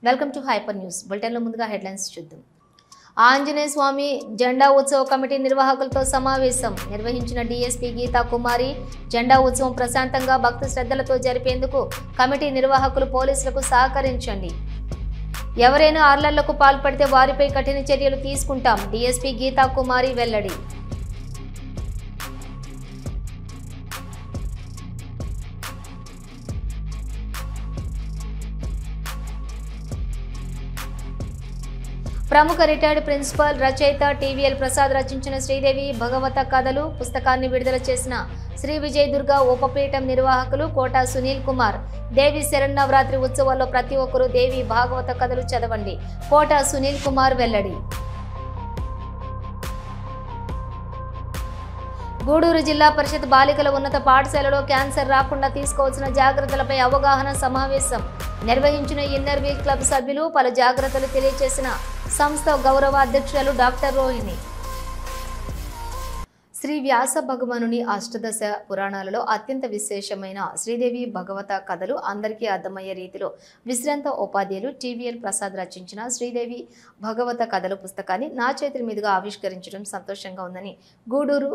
Welcome to hyper news bulletin లో ముందుగా headlines చూద్దాం. ఆంజనేయ స్వామి జెండా ఉత్సవ కమిటీ నిర్వాహకులతో సమావేశం నిర్వహించిన డీఎస్పీ గీతా కుమారి. జెండా ఉత్సవం ప్రశాంతంగా భక్తి శ్రద్ధలతో జరిపేందుకు కమిటీ నిర్వాహకులు పోలీసులకు సహకరించండి. ఎవరైనా ఆర్లర్లకు పాల్పడితే వారిపై కఠిన చర్యలు తీసుకుంటాం. డీఎస్పీ గీతా కుమారి వెల్లడి. ప్రముఖ రిటైర్డ్ ప్రిన్సిపల్ రచయిత టీవీఎల్ ప్రసాద్ రచించిన శ్రీదేవి భగవత కథలు పుస్తకాన్ని విడుదల చేసిన శ్రీ విజయ దుర్గా ఉపపీఠం నిర్వాహకులు కోటా సునీల్ కుమార్. దేవి శరన్నవరాత్రి ఉత్సవాల్లో ప్రతి ఒక్కరూ దేవి భాగవత కథలు చదవండి. కోటా సునీల్ కుమార్ వెల్లడి. గూడూరు జిల్లా పరిషత్ బాలికల ఉన్నత పాఠశాలలో క్యాన్సర్ రాకుండా తీసుకోవాల్సిన జాగ్రత్తలపై అవగాహన సమావేశం నిర్వహించిన ఇన్నర్ వీల్ క్లబ్ సభ్యులు. పలు జాగ్రత్తలు తెలియజేసిన సంస్థ గౌరవ అధ్యక్షురాలు డాక్టర్ రోహిణి. శ్రీ వ్యాస భగవానుని అష్టదశ పురాణాలలో అత్యంత విశేషమైన శ్రీదేవి భగవత కథలు అందరికీ అర్థమయ్యే రీతిలో విశ్రాంత ఉపాధ్యాయులు టీవీఎల్ ప్రసాద్ రచించిన శ్రీదేవి భగవత కథలు పుస్తకాన్ని నా చేతుల మీదుగా ఆవిష్కరించడం సంతోషంగా ఉందని గూడూరు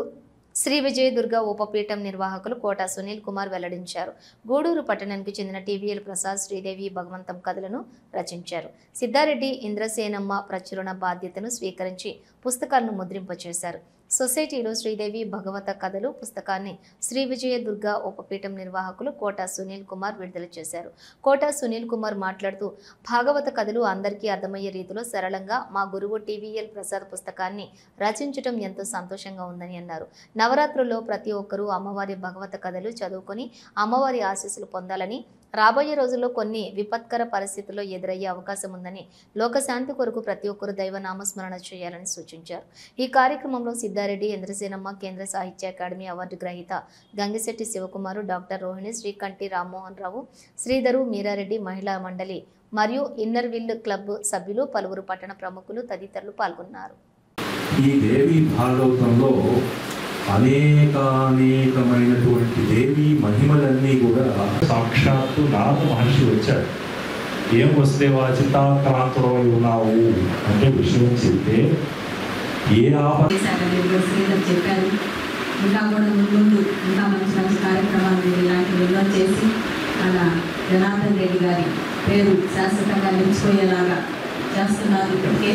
శ్రీ విజయ దుర్గా ఉపపీఠం నిర్వాహకులు కోటా సునీల్ కుమార్ వెల్లడించారు. గూడూరు పట్టణానికి చెందిన టీవీఎల్ ప్రసాద్ శ్రీదేవి భగవంతం కథలను రచించారు. సిద్ధారెడ్డి ఇంద్రసేనమ్మ ప్రచురణ బాధ్యతను స్వీకరించి పుస్తకాలను ముద్రింపచేశారు. సొసైటీలో శ్రీదేవి భగవత కథలు పుస్తకాన్ని శ్రీ విజయ దుర్గా ఉపపీఠం నిర్వాహకులు కోటా సునీల్ కుమార్ విడుదల చేశారు. కోటా సునీల్ కుమార్ మాట్లాడుతూ భాగవత కథలు అందరికీ అర్థమయ్యే రీతిలో సరళంగా మా గురువు టీవీఎల్ ప్రసాద్ పుస్తకాన్ని రచించడం ఎంతో సంతోషంగా ఉందని అన్నారు. నవరాత్రుల్లో ప్రతి ఒక్కరూ అమ్మవారి భగవత కథలు చదువుకొని అమ్మవారి ఆశీస్సులు పొందాలని, రాబోయే రోజుల్లో కొన్ని విపత్కర పరిస్థితుల్లో ఎదురయ్యే అవకాశం ఉందని, లోకశాంతి కొరకు ప్రతి ఒక్కరూ దైవ నామస్మరణ చేయాలని సూచించారు. ఈ కార్యక్రమంలో సిద్ధారెడ్డి ఇంద్రసేనమ్మ కేంద్ర సాహిత్య అకాడమీ అవార్డు గ్రహీత గంగిశెట్టి శివకుమారు, డాక్టర్ రోహిణి, శ్రీకంఠి రామ్మోహన్ రావు, శ్రీధరు, మీరారెడ్డి, మహిళా మండలి మరియు ఇన్నర్ విల్ క్లబ్ సభ్యులు, పలువురు పట్టణ ప్రముఖులు తదితరులు పాల్గొన్నారు. ఈ దేవి భాగవతంలో అనేకమైనటువంటి దేవి మహిమలన్నీ కూడా సాక్షాత్తు నారద మహర్షి వచ్చాడు. ఏం వస్తే వాచితాక్రాంతుడై ఉన్నావు అంటే విషయం చెప్తే ఏ చెప్పారు. ఇంకా కూడా ముందు ఇంకా మంచి మంచి కార్యక్రమాలు ఇలాంటివి ఎన్నో చేసి మన జనార్దన్ రెడ్డి గారి పేరు శాశ్వతంగా నిలిచిపోయేలాగా చేస్తున్నారు. ఇప్పటికే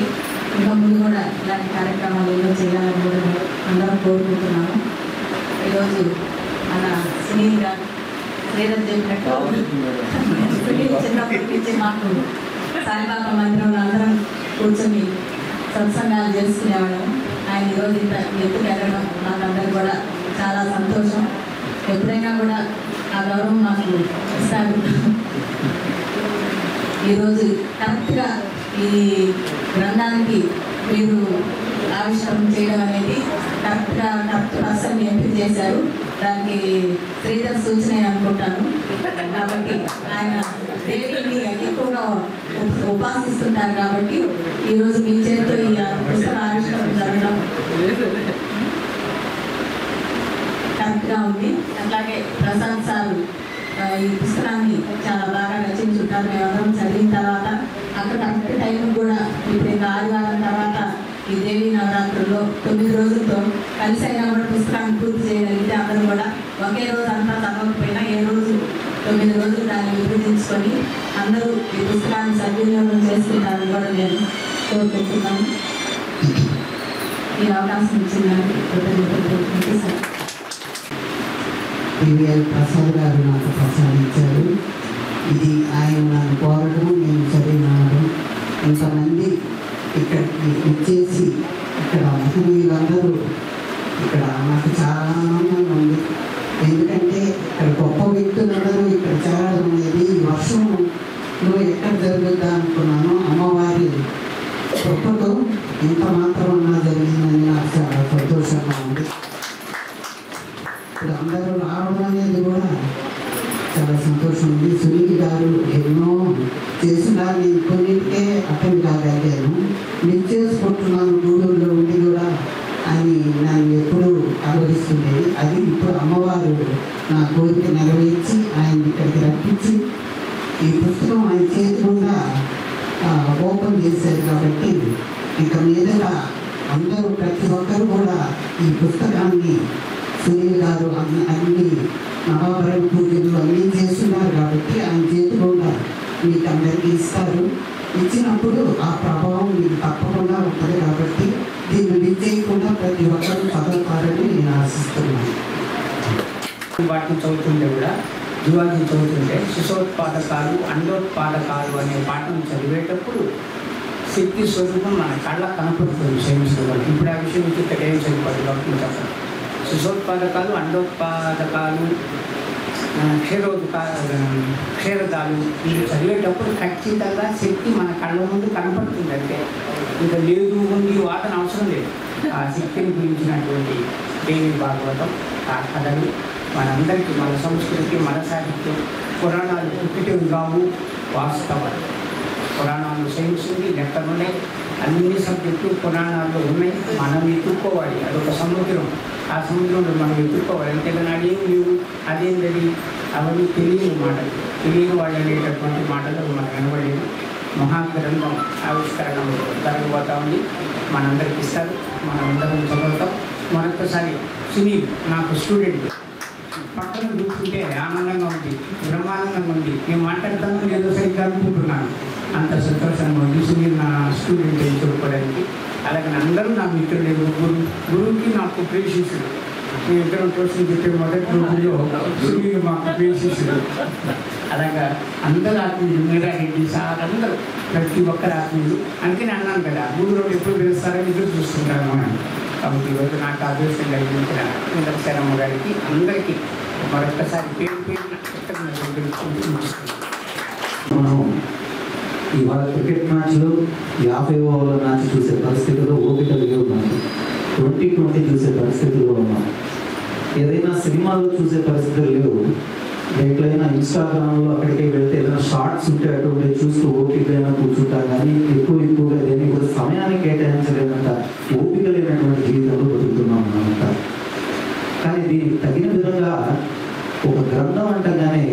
ఇంకా ముందు కూడా ఇలాంటి కార్యక్రమాలు ఎన్నో చేయాలని కూడా అందరం కోరుకుంటున్నాము. ఈరోజు మన సునీల్ గారు శ్రీధర్ చెప్పినట్టు సునీల్ చిన్నప్పటి నుంచి మాకు సాయిబాబా మందిరంలో అందరం కూర్చొని సత్సంగాలు చేసుకునేవాళ్ళం. ఆయన ఈరోజు ఇంత ఎత్తుకు ఎదగడం మాకందరూ కూడా చాలా సంతోషం. ఎప్పుడైనా కూడా ఆ గౌరవం మాకు ఇస్తారు. ఈరోజు కరెక్ట్గా ఈ గ్రంథానికి మీరు ఆవిష్కరణ చేయడం అనేది కరెక్ట్ పర్సన్ ఎంపిక చేశారు. దానికి శ్రీధర్ సూచన అనుకుంటాను. కాబట్టి ఆయన దేవిని ఎక్కువగా ఉపాసిస్తుంటారు. కాబట్టి ఈరోజు మీ చేతితో ఈ పుస్తక ఆవిష్కరణ జరగడం కరెక్ట్గా ఉంది. అట్లాగే ప్రసాద్ సార్ ఈ పుస్తకాన్ని చాలా బాగా రచించుంటారు. మేమందరం చదివిన తర్వాత అక్కడ కరెక్ట్ టైం కూడా ఇప్పుడు ఇంకా ఆదివారం తర్వాత ఈ దేవి నవరాత్రుల్లో 9 రోజులతో కలిసి అయినా కూడా పుస్తకాన్ని పూర్తి చేయగలిగితే అందరూ కూడా ఒకే రోజు అంతా చదవకపోయినా ఏ రోజు 9 రోజులు దాన్ని విభజించుకొని అందరూ ఈ పుస్తకాన్ని సద్వినియోగం చేసుకుంటారని కూడా నేను కోరుకుంటున్నాను. ఈ అవకాశం ఇచ్చిందని కృతజ్ఞతలు సార్. టీవీఎల్ ప్రసాద్ గారు నాకు ప్రసాదించారు. ఇది ఆయన నన్ను కోరడం, నేను చదివినాను. ఇంతమంది ఇక్కడికి వచ్చేసి ఇక్కడ మహనీయులందరూ ఇక్కడ నాకు చాలా ఆనందంగా ఉంది. ఎందుకంటే ఇక్కడ గొప్ప వ్యక్తులందరూ ఇక్కడ చేరడం అనేది వర్షంలో ఎక్కడ జరుగుద్దా అనుకున్నాను. అమ్మవారి గొప్పతో ఇంత మాత్రం జరిగిందని నాకు చాలా సంతోషంగా ఉంది. ఇప్పుడు అందరూ రావడం అనేది కూడా చాలా సంతోషం ఉంది. సునీల్ గారు ఎన్నో చేసినా నేను కొన్నింటికే అటెండ్ కాగలిగాను. మిస్ చేసుకుంటున్నాను గూడూరులో ఉండి కూడా అని నన్ను ఎప్పుడూ ఆలోచిస్తుండేది. అది ఇప్పుడు అమ్మవారు నా కోరిక నెరవేర్చి ఆయన ఇక్కడికి రప్పించి ఈ పుస్తకం ఆయన చేతి గుండా ఓపెన్ చేశారు కాబట్టి ఇక మీదట అందరూ ప్రతి ఒక్కరు కూడా ఈ పుస్తకాన్ని సునీల్ గారు అన్ని నవాబరం పూజలు అన్నీ చేస్తున్నారు కాబట్టి ఆయన చేతిలో మీకు అందరికీ ఇస్తారు. ఇచ్చినప్పుడు ఆ ప్రభావం మీకు తప్పకుండా ఉంటుంది కాబట్టి దీన్ని విజయకుండా ప్రతి ఒక్కరు చదువుతారని నేను ఆశిస్తున్నాను. వాటిని చదువుతుంటే కూడా జువాలజీ చదువుతుంటే శిశోత్పాదకాలు అండోత్పాదకాలు అనే పాఠం చదివేటప్పుడు శక్తి స్వరూపం మన కళ్ళ కనపడుతుంది క్షమించడం. ఇప్పుడు ఆ విషయం ఇక్కడ ఏం చదివాడు డాక్టర్ చెప్పండి. శిశోత్పాదకాలు అండోత్పాదకాలు క్షీరదాలు ఇవి చదివేటప్పుడు ఖచ్చితంగా శక్తి మన కళ్ళ ముందు కనపడుతుంది. అంటే ఇంకా లేదు ఉంది వాదన అవసరం లేదు. ఆ శక్తిని గురించినటువంటి దేవి భాగవతం ఆ కథలు మనందరికీ మన సంస్కృతి మన సాహిత్యం పురాణాలు పుట్టినవి కావు, వాస్తవాలు. పురాణాలు సైన్స్ ఉంది, లెక్కలున్నాయి, అన్ని సబ్జెక్టులు పురాణాల్లో ఉన్నాయి. మనం ఎత్తుక్కోవాలి. అదొక సముద్రం. ఆ సముద్రంలో మనం ఎత్తుక్కోవాలి. అంతేగాని అదేం లేవు అదేంటది అవన్నీ తెలియని మాటలు, తెలియని వాళ్ళు అనేటటువంటి మాటలు మనకు కనబడలేదు. మహాగ్రంథం ఆవిష్కరణ జరగబోతా ఉంది. మనందరికి ఇస్తారు, మనందరం చదువుతాం. మరొకసారి సునీల్ నాకు స్టూడెంట్ పక్కన చూస్తుంటే ఆనందంగా ఉంది, బ్రహ్మానందంగా ఉంది. నేను మాట్లాడతాను ఏదో సరిగ్గా అనుకుంటున్నాను. అంత సంతోషంగా ఉంది. సునీల్ నా స్టూడెంట్ అని చెప్పుకోవడానికి. అలాగే అందరూ నా మిత్రులే. గురువుకి నాకు ప్రియ శిష్యుడు. మీ ఇద్దరం ట్యూషన్ చెప్పే మొదటి రోజుల్లో సునీల్ మాకు ప్రియ శిష్యుడు. అలాగా అందరూ ఆత్మీయులు, మీరారెడ్డి సార్ అందరూ ప్రతి ఒక్కరు ఆత్మీయులు. అందుకని అన్నాను కదా, గురువులు ఎప్పుడు పిలుస్తారని ఎదురు చూస్తుంటాను అని. కాబట్టి ఈరోజు నాకు అదృష్టం కలిగించిన ఇంద్రశరమ్మ గారికి అందరికీ మరొకసారి పేరు పేరున మనం ఇవాళ క్రికెట్ మ్యాచ్లో 50 ఓవర్ల మ్యాచ్ చూసే పరిస్థితుల్లో ఓపిక లేవు. మనం 2020 చూసే పరిస్థితుల్లో ఉన్నాం. ఏదైనా సినిమాలో చూసే పరిస్థితులు లేవు. ఎట్లయినా ఇన్స్టాగ్రామ్లో అక్కడికి వెళ్తే ఏదైనా షార్ట్స్ ఉంటే అటువంటి చూస్తూ ఓపికైనా కూర్చుంటా కానీ ఎక్కువగా దేనికి కూడా సమయాన్ని కేటాయించలేనంత ఓపిక లేనటువంటి జీవితంలో బతుకుతున్నాం అన్నమాట. కానీ దీనికి తగిన విధంగా ఒక గ్రంథం అంటగానే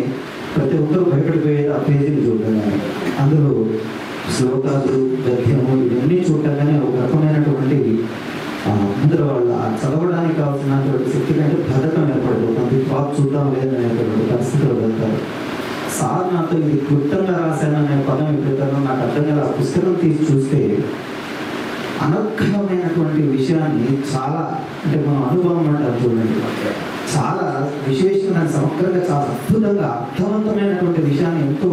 ప్రతి ఒక్కరు భయపడిపోయేది ఆ పేజీని చూడగానే, అందులో శ్లోకాలు గద్యము ఇవన్నీ చూడగానే ఒక రకమైనటువంటి అందరూ వాళ్ళ చదవడానికి కావాల్సినటువంటి శక్తి కంటే బద్ధకం ఏర్పడిపోతుంది. బాగా చూద్దాం లేదనేటువంటి పరిస్థితిలో వెళ్తారు. సార్ నాతో ఇది క్లుప్తంగా రాశాననే పదం ఎప్పుడైతే నాకు అర్థం కాదు. ఆ పుస్తకం తీసి చూస్తే అనర్ఘమైనటువంటి విషయాన్ని చాలా, అంటే మనం అనుభవం అంటారు చూడండి, చాలా విశేషంగా సమగ్రంగా చాలా అద్భుతంగా అర్థవంతమైనటువంటి విషయాన్ని ఎంతో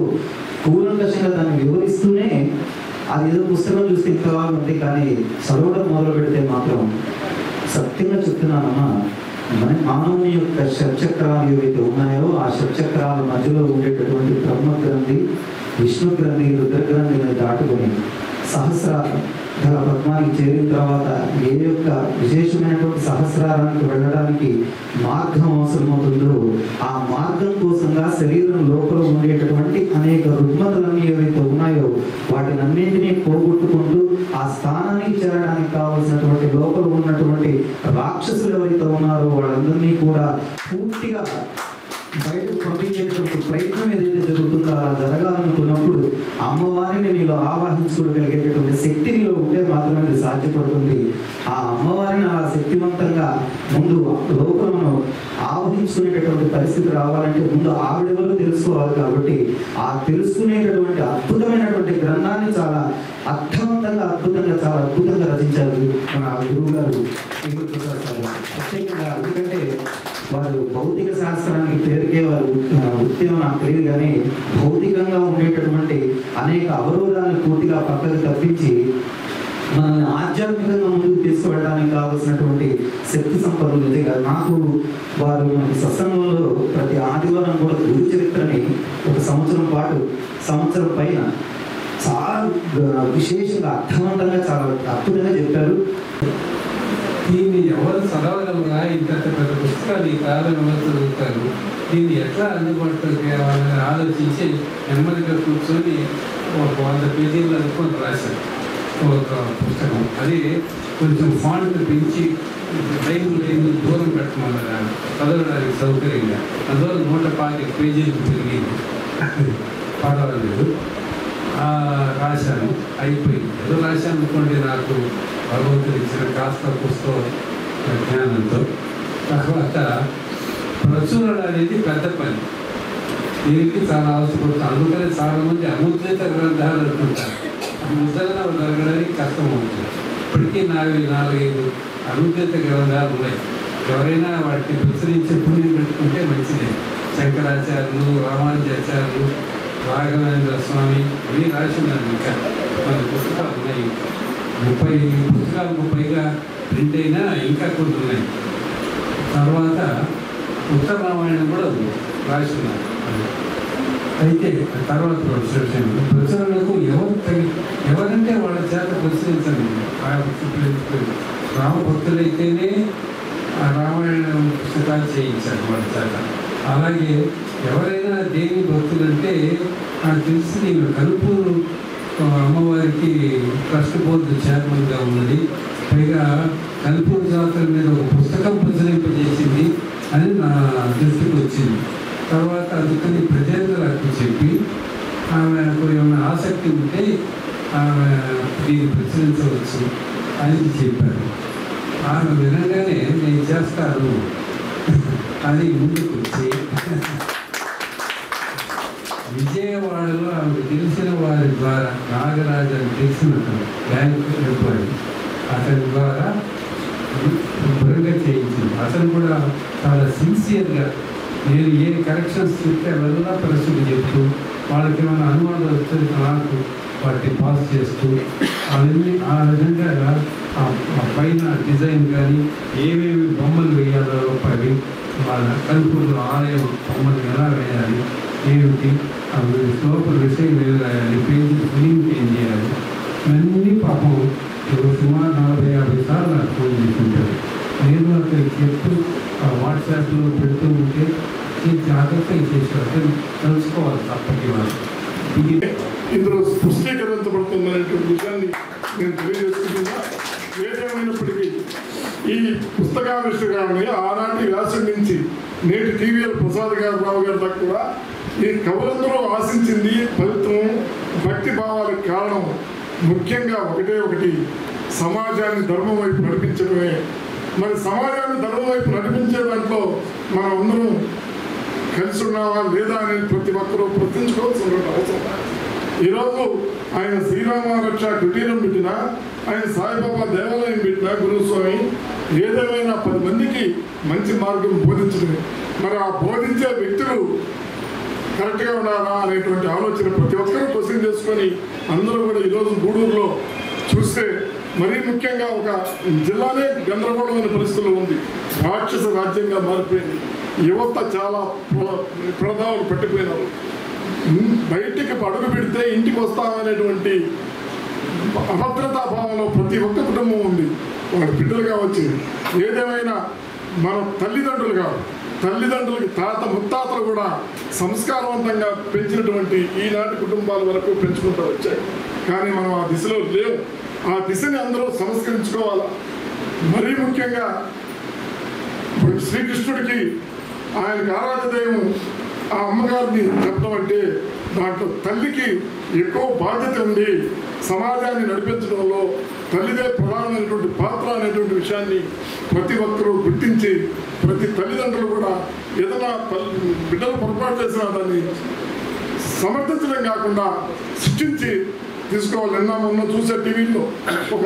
కూలంకషంగా దాన్ని వివరిస్తూనే అది ఏదో పుస్తకం చూస్తే ఇంకా ఉంది. కానీ చదవడం మొదలు పెడితే మాత్రం సత్యంగా చెప్తున్నానమ్మా, మన మానవుని యొక్క షట్చక్రాలు ఏవైతే ఉన్నాయో ఆ షట్చక్రాల మధ్యలో ఉండేటటువంటి బ్రహ్మ గ్రంథి, విష్ణు గ్రంథి, రుద్ర గ్రంథిని దాటుకొని సహస్రాలు గల పద్మానికి చేరిన తర్వాత ఏ యొక్క విశేషమైనటువంటి సహస్రారానికి వెళ్ళడానికి మార్గం అవసరమవుతుందో ఆ మార్గం కోసంగా శరీరం లోపల ఉండేటటువంటి అనేక రుగ్మతలన్నీ ఏవైతే ఉన్నాయో వాటిని అన్నింటినీ పోగొట్టుకుంటూ ఆ స్థానానికి చేరడానికి కావలసినటువంటి లోపల ఉన్నటువంటి రాక్షసులు ఎవరైతే ఉన్నారో వాళ్ళందరినీ కూడా పూర్తిగా బయటకు పంపించేటువంటి ప్రయత్నం ఏదైతే జరుగుతుందో అలా జరగాలనుకున్నప్పుడు అమ్మవారిని నీలో ఆవాహించుకోగలిగేటటువంటి శక్తి నీలో ఉంటే మాత్రమే అది సాధ్యపడుతుంది. ఆ అమ్మవారిని అలా శక్తివంతంగా ముందు లోకమును ఆవహించుకునేటటువంటి పరిస్థితి రావాలంటే ముందు ఆవిడెవరో తెలుసుకోవాలి. కాబట్టి ఆ తెలుసుకునేటటువంటి అద్భుతమైనటువంటి గ్రంథాన్ని చాలా అర్థవంతంగా చాలా అద్భుతంగా రచించారు మన గురువు గారు. ప్రత్యేకంగా ఎందుకంటే వారు భౌతిక శాస్త్రానికి పేరుకే వారు వృత్తిలో నాకు తెలియదు, కానీ భౌతికంగా ఉండేటటువంటి అనేక అవరోధాలను పూర్తిగా పక్కకు తప్పించి మనల్ని ఆధ్యాత్మికంగా ముందుకు తీసుకువెళ్ళడానికి కావాల్సినటువంటి శక్తి సంపదలు నిజంగా నాకు వారు మనకి సత్సంగంలో ప్రతి ఆదివారం కూడా గురు చరిత్రని ఒక సంవత్సరం పైన చాలా విశేషంగా అర్థవంతంగా చాలా అద్భుతంగా చెప్పారు. దీన్ని ఎవరు చదవగలరా? ఇంత పెద్ద పుస్తకాలు ఈ కాలం ఎవరు చదువుతారు? దీన్ని ఎట్లా అందుబాటులో తేవాలని ఆలోచించి నెమ్మదిగా కూర్చొని ఒక 100 పేజీలు అనుకుని రాశారు ఒక పుస్తకం. అది కొంచెం ఫాంట్ పెంచి లైన్ దూరం పెట్టమన్నారు చదవడానికి సౌకర్యంగా. అందువల్ల 125 పేజీలు పెరిగింది. పర్వాలేదు. రాశాను, అయిపోయింది. ఏదో రాశాను అనుకోండి, నాకు భగవంతుడు ఇచ్చిన కాస్త పుస్తక జ్ఞానంతో. తర్వాత ప్రచురణ అనేది పెద్ద పని, దీనికి చాలా అవసరపడుతుంది. అందుకనే చాలామంది అముద్రిత గ్రంథాలు అనుకుంటారు. ముద్రణ జరగడానికి కష్టం అవుతుంది. ఇప్పటికీ 4-5 అనుద్రిత గ్రంథాలు ఉన్నాయి. ఎవరైనా వాటిని ప్రచురించే పుణ్యం పెట్టుకుంటే మంచిదే. శంకరాచార్యులు, రామానుజాచార్యులు, రాఘవేంద్ర స్వామి అవి రాసినారు. ఇంకా కొన్ని పుస్తకాలు ఉన్నాయి. 30 పుస్తకాలకు పైగా ప్రింట్ అయినా ఇంకా కొన్ని ఉన్నాయి. తర్వాత ఉత్తర రామాయణం కూడా రాసినారు. అయితే తర్వాత ప్రచురణకు ఎవరంటే వాళ్ళ చేత ప్రచురించండి. రామభక్తులైతేనే ఆ రామాయణం పుస్తకాలు చేయించారు వాళ్ళ చేత. అలాగే ఎవరైనా దేవి భక్తులంటే నాకు తెలిసి నేను కలుపూరు అమ్మవారికి ట్రస్ట్ బోర్డు చైర్మన్గా ఉన్నది. పైగా కలుపూరు జాతర మీద ఒక పుస్తకం ప్రచురింపజేసింది అని నా దృష్టికి వచ్చింది. తర్వాత అందుకని ప్రజలకు చెప్పి ఆమెకు ఏమైనా ఆసక్తి ఉంటే ఆమె దీన్ని ప్రచురించవచ్చు అని చెప్పారు. ఆమె వినగానే నేను చేస్తాను అని ముందుకు వచ్చి విజయవాడలో ఆమెకు తెలిసిన వారి ద్వారా నాగరాజు అని తెలిసిన బ్యాంకు ఎంప్లాయీ అతని ద్వారా శుభ్రంగా చేయించింది. అతను కూడా చాలా సిన్సియర్గా నేను ఏ కరెక్షన్స్ చెప్తే అవన్నీ పరిస్థితి చెప్తూ వాళ్ళకి ఏమైనా అనుమానాలు వస్తే నాకు వాటిని పాస్ చేస్తూ అవన్నీ ఆ విధంగా ఆ పైన డిజైన్ కానీ ఏమేమి బొమ్మలు వేయాలో అవి వాళ్ళ కలుపులు ఆలయం బొమ్మలు ఎలా వేయాలి, ఏమిటి అవి లోపల విషయం ఏది రాయాలి, పేజీ ఫిలింగ్ ఏం చేయాలి, ఇవన్నీ పాపం సుమారు 40-50 సార్లు నాకు ఫోన్ చేస్తుంటారు. నేను అక్కడికి చెప్తూ వాట్సాప్లో పెడుతూ ఉంటే జాగ్రత్తగా చేసేవారు. తెలుసుకోవాలి తప్పకి వాళ్ళు ఇందులో పుష్టీకరించబడుతుందనేటువంటి విషయాన్ని నేను తెలియజేస్తున్నా. ఏదేమైనప్పటికీ ఈ పుస్తకావిష్కరణని ఆనాటి వ్యాసం నుంచి నేటి టీవీఎల్ ప్రసాద్ గారు రావు గారి దాకా కూడా ఈ కవులందరూ ఆశించింది పవిత్రం, భక్తి భావాలకు కారణం ముఖ్యంగా ఒకటి సమాజాన్ని ధర్మం వైపు నడిపించడమే. మరి సమాజాన్ని ధర్మం వైపు నడిపించే దాంట్లో మనం అందరం కలిసి ఉన్నావా లేదా అనేది ప్రతి ఒక్కరూ ప్రశ్నించుకోవాల్సిన అవసరం. ఈరోజు ఆయన శ్రీరామరక్ష కుటీరం పెట్టినా, ఆయన సాయిబాబా దేవాలయం పెట్టినా, గురుస్వామి ఏదేమైనా 10 మందికి మంచి మార్గం బోధించడమే. మరి ఆ బోధించే వ్యక్తులు కరెక్ట్గా ఉన్నారా అనేటువంటి ఆలోచన ప్రతి ఒక్కరూ క్వశ్చన్ చేసుకొని అందరూ కూడా ఈరోజు గూడూరులో చూస్తే మరీ ముఖ్యంగా ఒక జిల్లానే గందరగోళమైన పరిస్థితుల్లో ఉంది. రాక్షస రాజ్యంగా మారిపోయింది. యువత చాలా ప్రదాలు పట్టిపోయినారు. బయటికి అడుగు పెడితే ఇంటికి వస్తామనేటువంటి అభద్రతా భావంలో ప్రతి ఒక్క కుటుంబం ఉంది. వాళ్ళ బిడ్డలు కావచ్చు, ఏదేమైనా మన తల్లిదండ్రులకి తాత ముత్తాతలు కూడా సంస్కారవంతంగా పెంచినటువంటి ఈనాటి కుటుంబాల వరకు పెంచుకుంటూ వచ్చాయి. కానీ మనం ఆ దిశలో లేవు. ఆ దిశని అందరూ సంస్కరించుకోవాలా. మరీ ముఖ్యంగా శ్రీకృష్ణుడికి ఆయనకు ఆరాధ్య దైవం ఆ అమ్మగారిని చెప్పడం అంటే దాంట్లో తల్లికి ఎక్కువ బాధ్యత ఉంది. సమాజాన్ని నడిపించడంలో తల్లిదే ప్రధానమైనటువంటి పాత్ర అనేటువంటి విషయాన్ని ప్రతి ఒక్కరూ గుర్తించి ప్రతి తల్లిదండ్రులు కూడా ఏదైనా బిడ్డలు పొరపాటు చేసినా దాన్ని సమర్థించడం కాకుండా శిక్షించి తీసుకోవాలి. నిన్న మొన్న చూసే టీవీలో ఒక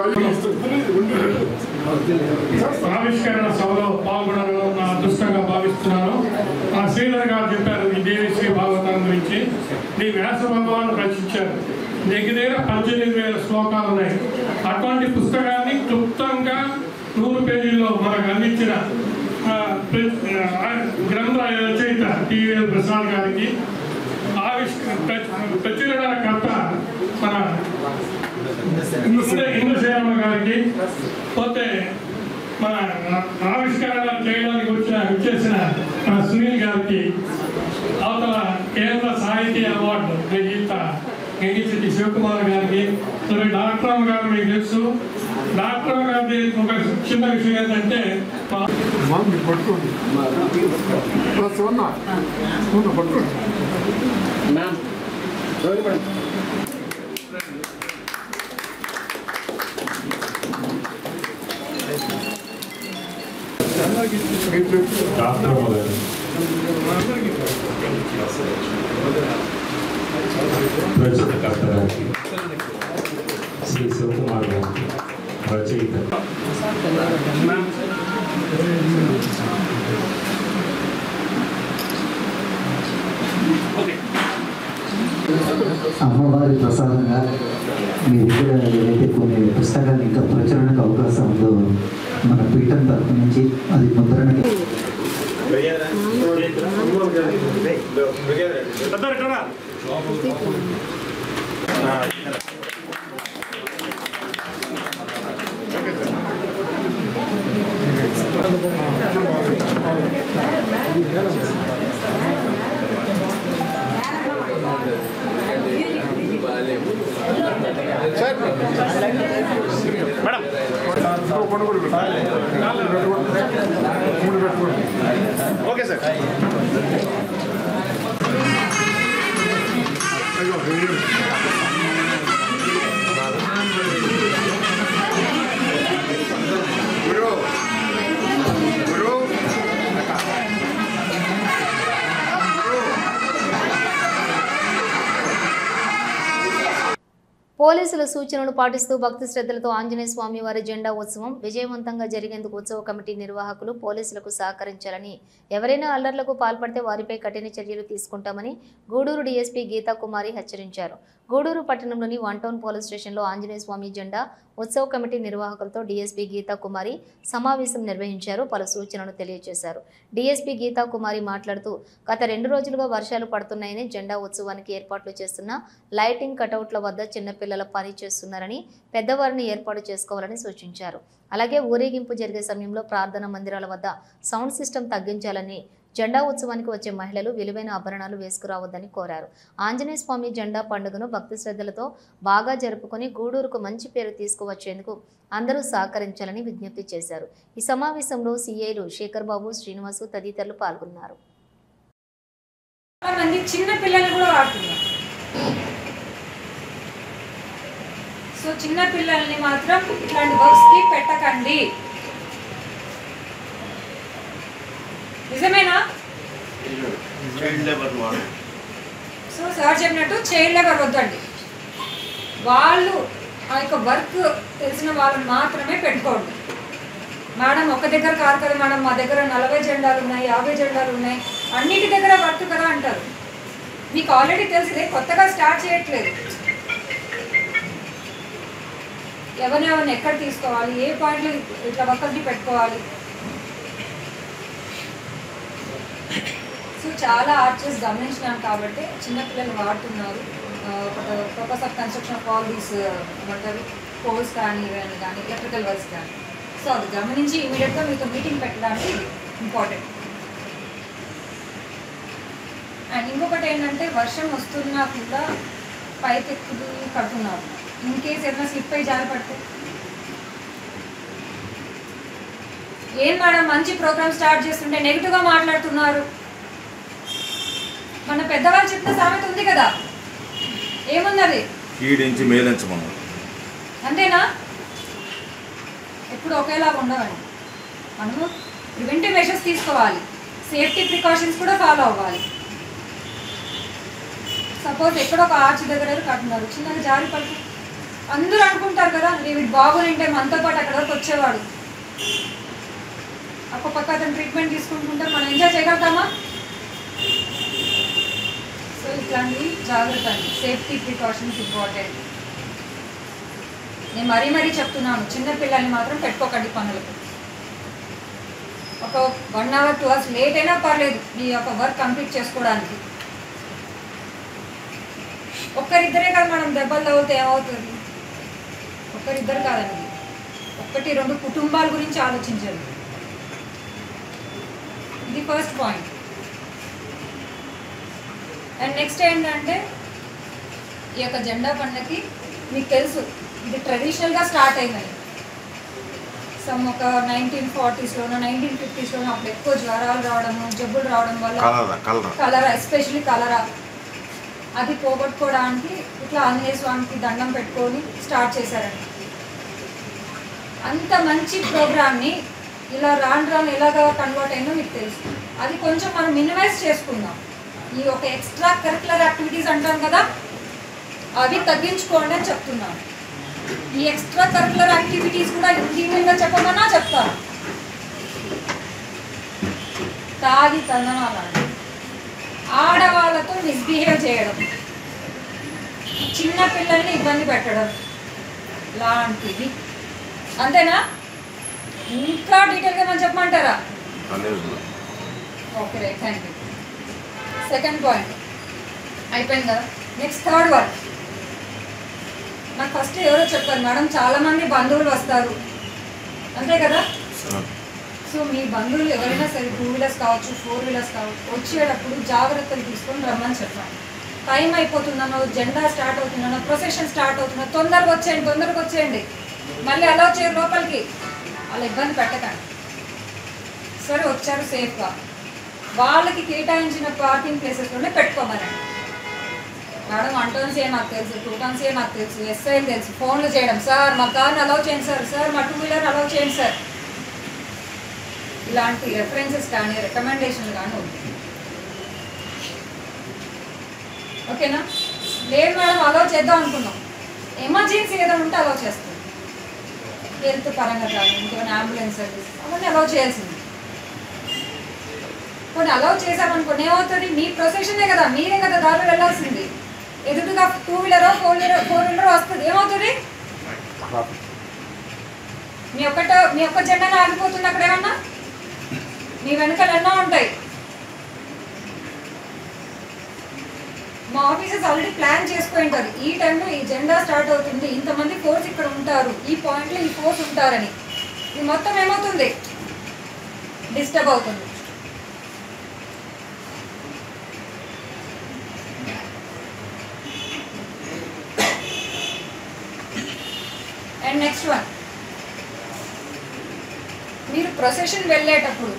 ఆవిష్కరణ సభలో పాల్గొనడం నా అదృష్టంగా భావిస్తున్నాను. ఆ శ్రీధర్ గారు చెప్పారు ఈ దేవి శ్రీ భాగవతం గురించి. నీ వ్యాస భగవాను రచించారు. దగ్గర 18,000 శ్లోకాలు ఉన్నాయి. అటువంటి పుస్తకాన్ని క్లుప్తంగా 100 పేజీల్లో మనకు అందించిన గ్రంథ రచయిత టీవీఎల్ ప్రసాద్ గారికి, ప్రచురణకర్త మన ఇంద్రసేనమ్మ గారికి, పోతే మన ఆవిష్కరణ చేయడానికి వచ్చేసిన మన సునీల్ గారికి, అవతల కేంద్ర సాహితీ అవార్డు గ్రహీత గంగిశెట్టి శివకుమార్ గారికి, డాక్టర్ అమ్మ గారు మీకు తెలుసు. డాక్టర్ అమ్మ గారి ఒక చిన్న విషయం ఏంటంటే పట్టుకోండి రచయితకర్త గారికి, శ్రీ శివకుమార్ గారికి, రచయిత అమ్మవారి ప్రసాదంగా మీ దగ్గర ఏదైతే కొన్ని పుస్తకాలు ఇంకా ప్రచురణకు అవకాశం ఉందో మన పీఠం తరఫు నుంచి అది ముద్రణకి ఓకే సార్. పోలీసుల సూచనలు పాటిస్తూ భక్తి శ్రద్ధలతో ఆంజనేయ స్వామి వారి జెండా ఉత్సవం విజయవంతంగా జరిగేందుకు ఉత్సవ కమిటీ నిర్వాహకులు పోలీసులకు సహకరించాలని, ఎవరైనా అల్లర్లకు పాల్పడితే వారిపై కఠిన చర్యలు తీసుకుంటామని గూడూరు డీఎస్పీ గీతా కుమారి హెచ్చరించారు. గూడూరు పట్టణంలోని 1 టౌన్ పోలీస్ స్టేషన్లో ఆంజనేయ స్వామి జెండా ఉత్సవ కమిటీ నిర్వాహకులతో డీఎస్పీ గీతా కుమారి సమావేశం నిర్వహించారు. పలు సూచనలు తెలియజేశారు. డీఎస్పీ గీతా కుమారి మాట్లాడుతూ, గత 2 రోజులుగా వర్షాలు పడుతున్నాయని జెండా ఉత్సవానికి ఏర్పాట్లు చేస్తున్న లైటింగ్ కటౌట్ల వద్ద చిన్నపిల్లల పని చేస్తున్నారని, పెద్దవారిని ఏర్పాటు చేసుకోవాలని సూచించారు. అలాగే ఊరేగింపు జరిగే సమయంలో ప్రార్థనా మందిరాల వద్ద సౌండ్ సిస్టమ్ తగ్గించాలని, జెండా ఉత్సవానికి వచ్చే మహిళలు విలువైన ఆభరణాలు వేసుకురావద్దని కోరారు. ఆంజనేయ స్వామి జెండా పండుగను భక్తి శ్రద్ధలతో బాగా జరుపుకొని గూడూరుకు మంచి పేరు తీసుకువచ్చేందుకు అందరూ సహకరించాలని విజ్ఞప్తి చేశారు. ఈ సమావేశంలో సిఐలు శేఖర్ బాబు, శ్రీనివాసు తదితరులు పాల్గొన్నారు. చిన్న పిల్లలు కూడా వాడుతున్నారు. సో చిన్న పిల్లల్ని మాత్రం ఇట్లాంటి వర్క్స్ కి పెట్టకండి. నిజమేనా? సో సార్ చెప్పినట్టు చైల్డ్ లేబర్ వద్దండి. వాళ్ళు ఆ యొక్క వర్క్ తెలిసిన వాళ్ళని మాత్రమే పెట్టుకోండి. మేడం ఒక దగ్గర కాదు కదా మేడం, మా దగ్గర 40 జెండాలు ఉన్నాయి, 50 జెండాలు ఉన్నాయి, అన్నిటి దగ్గర వర్క్ కదా అంటారు. మీకు ఆల్రెడీ తెలిసిదే, కొత్తగా స్టార్ట్ చేయట్లేదు. ఎవరిని ఎక్కడ తీసుకోవాలి, ఏ పాయింట్లో ఇట్లా వర్కర్ని పెట్టుకోవాలి. సో చాలా ఆర్చర్స్ గమనించినాను కాబట్టి చిన్నపిల్లలు వాడుతున్నారు. Purpose of construction of all these ఏమంటారు పోల్స్ కానీ ఇవన్నీ కానీ ఎలక్ట్రికల్ వర్క్స్ కానీ. సో అది గమనించి ఇమీడియట్గా మీతో మీటింగ్ పెట్టడానికి ఇంపార్టెంట్. అండ్ ఇంకొకటి ఏంటంటే వర్షం వస్తున్నా కూడా పైకెక్కుతూ కడుతున్నారు. ఇన్ కేస్ ఏదైనా స్లిప్ అయి జారి పడితే ఏం మేడం మంచి ప్రోగ్రామ్ స్టార్ట్ చేస్తుంటే నెగిటివ్గా మాట్లాడుతున్నారు. మన పెద్దవాళ్ళు చెప్పిన సామెత ఉంది కదా, ఏమున్నది? ఈడించి మేలించమన్నారు. అంతేనా? ఎప్పుడు ఒకేలాగా ఉండవండి. మనము ప్రివెంటివ్ మెషర్స్ తీసుకోవాలి, సేఫ్టీ ప్రికాషన్స్ కూడా ఫాలో అవ్వాలి. సపోజ్ ఎక్కడో ఒక ఆర్చ్ దగ్గర కట్టున్నారు, చిన్నగా జారి పడితే అందరూ అనుకుంటారు కదా వీడి బాబునంటే మనతో పాటు అక్కడ వరకు వచ్చేవాడు, ఒక పక్క అతను ట్రీట్మెంట్ తీసుకుంటుంటారు, మనం ఎంజాయ్ చేయగలుగుతామా? సో ఇట్లాంటి జాగ్రత్త అండి, సేఫ్టీ ప్రికాషన్స్ ఇంపార్టెంట్. నేను మరీ చెప్తున్నాను, చిన్నపిల్లల్ని మాత్రం పెట్టుకోకండి పనులకు. ఒక 1 hour 2 hours లేట్ అయినా పర్లేదు మీ యొక్క వర్క్ కంప్లీట్ చేసుకోవడానికి. ఒక్కరిద్దరే కదా మనం దెబ్బలు తగిలితే ఏమవుతుంది? ఒక్కరిద్దరు కాదండి, 1-2 కుటుంబాల గురించి ఆలోచించండి. ఇది ఫస్ట్ పాయింట్. అండ్ నెక్స్ట్ ఏంటంటే ఈ యొక్క జెండా పండుగకి మీకు తెలుసు ఇది ట్రెడిషనల్గా స్టార్ట్ అయిందని. సమ్ ఒక 1940s లోనో 1950s లోనో అప్పుడు ఎక్కువ జ్వరాలు రావడము, జబ్బులు రావడం వల్ల కలరా, ఎస్పెషల్లీ కలరా అది పోగొట్టుకోవడానికి ఇట్లా ఆంజనేయ స్వామికి దండం పెట్టుకొని స్టార్ట్ చేశారండి. అంత మంచి ప్రోగ్రామ్ని ఇలా రాను ఎలాగా కన్వర్ట్ అయిందో మీకు తెలుసు. అది కొంచెం మనం మినిమైజ్ చేసుకుందాం. ఈ ఒక ఎక్స్ట్రా కరిక్యులర్ యాక్టివిటీస్ అంటాం కదా, అవి తగ్గించుకోండి అని చెప్తున్నాను. ఈ ఎక్స్ట్రా కరిక్యులర్ యాక్టివిటీస్ కూడా ఇండివిజువల్గా చెప్పమన్నా చెప్తాను. తాగి తందనాలండి, ఆడవాళ్ళతో మిస్బిహేవ్ చేయడం, చిన్న పిల్లల్ని ఇబ్బంది పెట్టడం లాంటివి. అంతేనా? ఇంకా డీటెయిల్గా మనం చెప్పమంటారా? Okay right, thank you. Second point అయిపోయింది కదా. Next third one. నాకు ఫస్ట్ ఎవరో చెప్పారు మేడం, చాలామంది బంధువులు వస్తారు అంతే కదా. సో మీ బంధువులు ఎవరైనా సరే 2 వీలర్స్ కావచ్చు, 4 వీలర్స్ కావచ్చు, వచ్చేటప్పుడు జాగ్రత్తలు తీసుకొని రమ్మని చెప్పాను. టైం అయిపోతుందనో, జెండా స్టార్ట్ అవుతుందనో, ప్రొసెషన్ స్టార్ట్ అవుతుందో, తొందరగా వచ్చేయండి, మళ్ళీ అలా చేయరు లోపలికి, అలా ఇబ్బంది పెట్టకండి. సరే వచ్చారు సేఫ్గా, వాళ్ళకి కేటాయించిన పార్కింగ్ ప్లేసెస్లోనే పెట్టుకోమనండి. మేడం 1 టర్న్స్ నాకు తెలుసు, 2 టర్న్స్ నాకు తెలుసు, ఎస్ఐలు తెలుసు, ఫోన్లు చేయడం, సార్ మా కార్ని అలౌ చేయండి సార్ మా 2 వీలర్ అలౌ చేయండి సార్, ఇలాంటి రెఫరెన్సెస్ కానీ రికమెండేషన్లు కానీ ఉంది. ఓకేనా? లేదు మేడం అలౌ చేద్దాం అనుకున్నాం, ఎమర్జెన్సీ ఏదో ఉంటే అలౌ చేస్తాం, హెల్త్ పరంగా కానీ ఇంకేమైనా అంబులెన్స్ సర్వీస్ అవన్నీ అలౌ చేయాల్సింది. కొన్ని అలౌ చేసామనుకోండి ఏమవుతుంది, మీ ప్రొసెషనే కదా, మీరే కదా దారిలో వెళ్ళాల్సింది. ఎదుటిగా 2 వీలరో 4 వీలరో వస్తుంది, ఏమవుతుంది? మీ ఒక్క జెండాలో ఆగిపోతుంది అక్కడ ఏమన్నా, మీ వెనకాల ఎన్నో ఉంటాయి. మా ఆఫీసర్స్ ఆల్రెడీ ప్లాన్ చేసుకుని ఉంటారు, ఈ టైంలో ఈ జెండా స్టార్ట్ అవుతుంది, ఇంతమంది ఫోర్స్ ఇక్కడ ఉంటారు, ఈ పాయింట్లో ఈ ఫోర్స్ ఉంటారని. ఇది మొత్తం ఏమవుతుంది, డిస్టర్బ్ అవుతుంది. అండ్ నెక్స్ట్ వన్, మీరు ప్రొసెషన్ వెళ్ళేటప్పుడు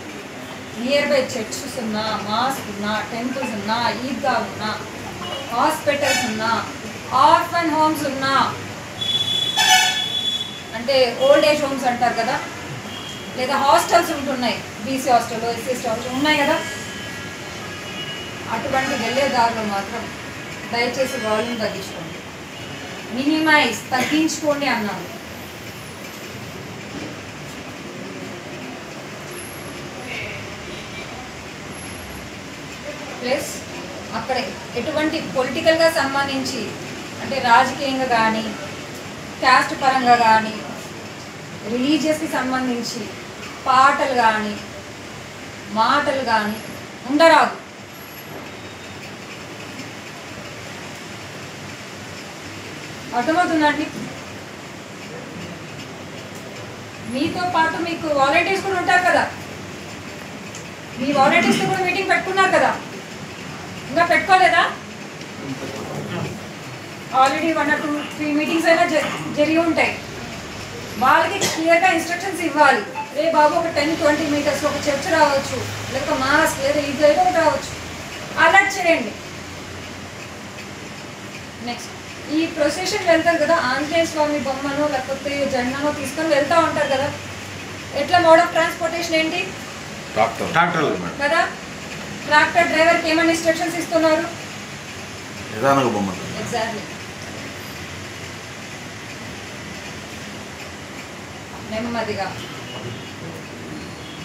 నియర్ బై చర్చెస్ ఉన్నా, మాస్క్ ఉన్నా, టెంపుల్స్ ఉన్నా, ఈద్గా ఉన్నా, హాస్పిటల్స్ ఉన్నా, ఆర్ఫన్ హోమ్స్ ఉన్నా, అంటే ఓల్డ్ ఏజ్ హోమ్స్ అంటారు కదా, లేదా హాస్టల్స్ ఉంటున్నాయి, బీసీ హాస్టల్, ఎస్సీ హాస్టల్ ఉన్నాయి కదా, అటువంటి వెళ్ళే దారిలో మాత్రం దయచేసి వాల్యూమ్ తగ్గించుకోండి, మినిమైజ్ తగ్గించుకోండి అన్నాను. ప్లస్ అక్కడ ఎటువంటి పొలిటికల్గా సంబంధించి అంటే రాజకీయంగా కానీ, క్యాస్ట్ పరంగా కానీ, రిలీజియస్కి సంబంధించి పాటలు కానీ, మాటలు కానీ ఉండరాదు. అర్థమవుతుందండి? మీతో పాటు మీకు వాలంటీర్స్ కూడా ఉంటారు కదా, మీ వాలంటీర్స్తో కూడా మీటింగ్ పెట్టుకున్నారు కదా, ఇంకా పెట్టుకోలేదా? ఆల్రెడీ 1 or 2 మీటింగ్స్ అయినా జరిగి ఉంటాయి. వాళ్ళకి క్లియర్గా ఇన్స్ట్రక్షన్స్ ఇవ్వాలి. రే బాబు ఒక 10-20 మీటర్స్ ఒక చర్చ్ రావచ్చు, లేక మాస్క్ లేదా ఇది ఏదో ఒకటి రావచ్చు, అలర్ట్ చేయండి. నెక్స్ట్, ఈ ప్రొసెషన్ వెళ్తారు కదా, ఆంజనేయ స్వామి బొమ్మను లేకపోతే జెండాను తీసుకొని వెళ్తూ ఉంటారు కదా, ఎట్లా మోడ్ ఆఫ్ ట్రాన్స్పోర్టేషన్ ఏంటి? ట్రాక్టర్ కదా. ట్రాక్టర్ డ్రైవర్కి ఏమైనా ఇన్స్ట్రక్షన్స్ ఇస్తున్నారు? ఎగ్జాక్ట్లీ. నెమ్మదిగా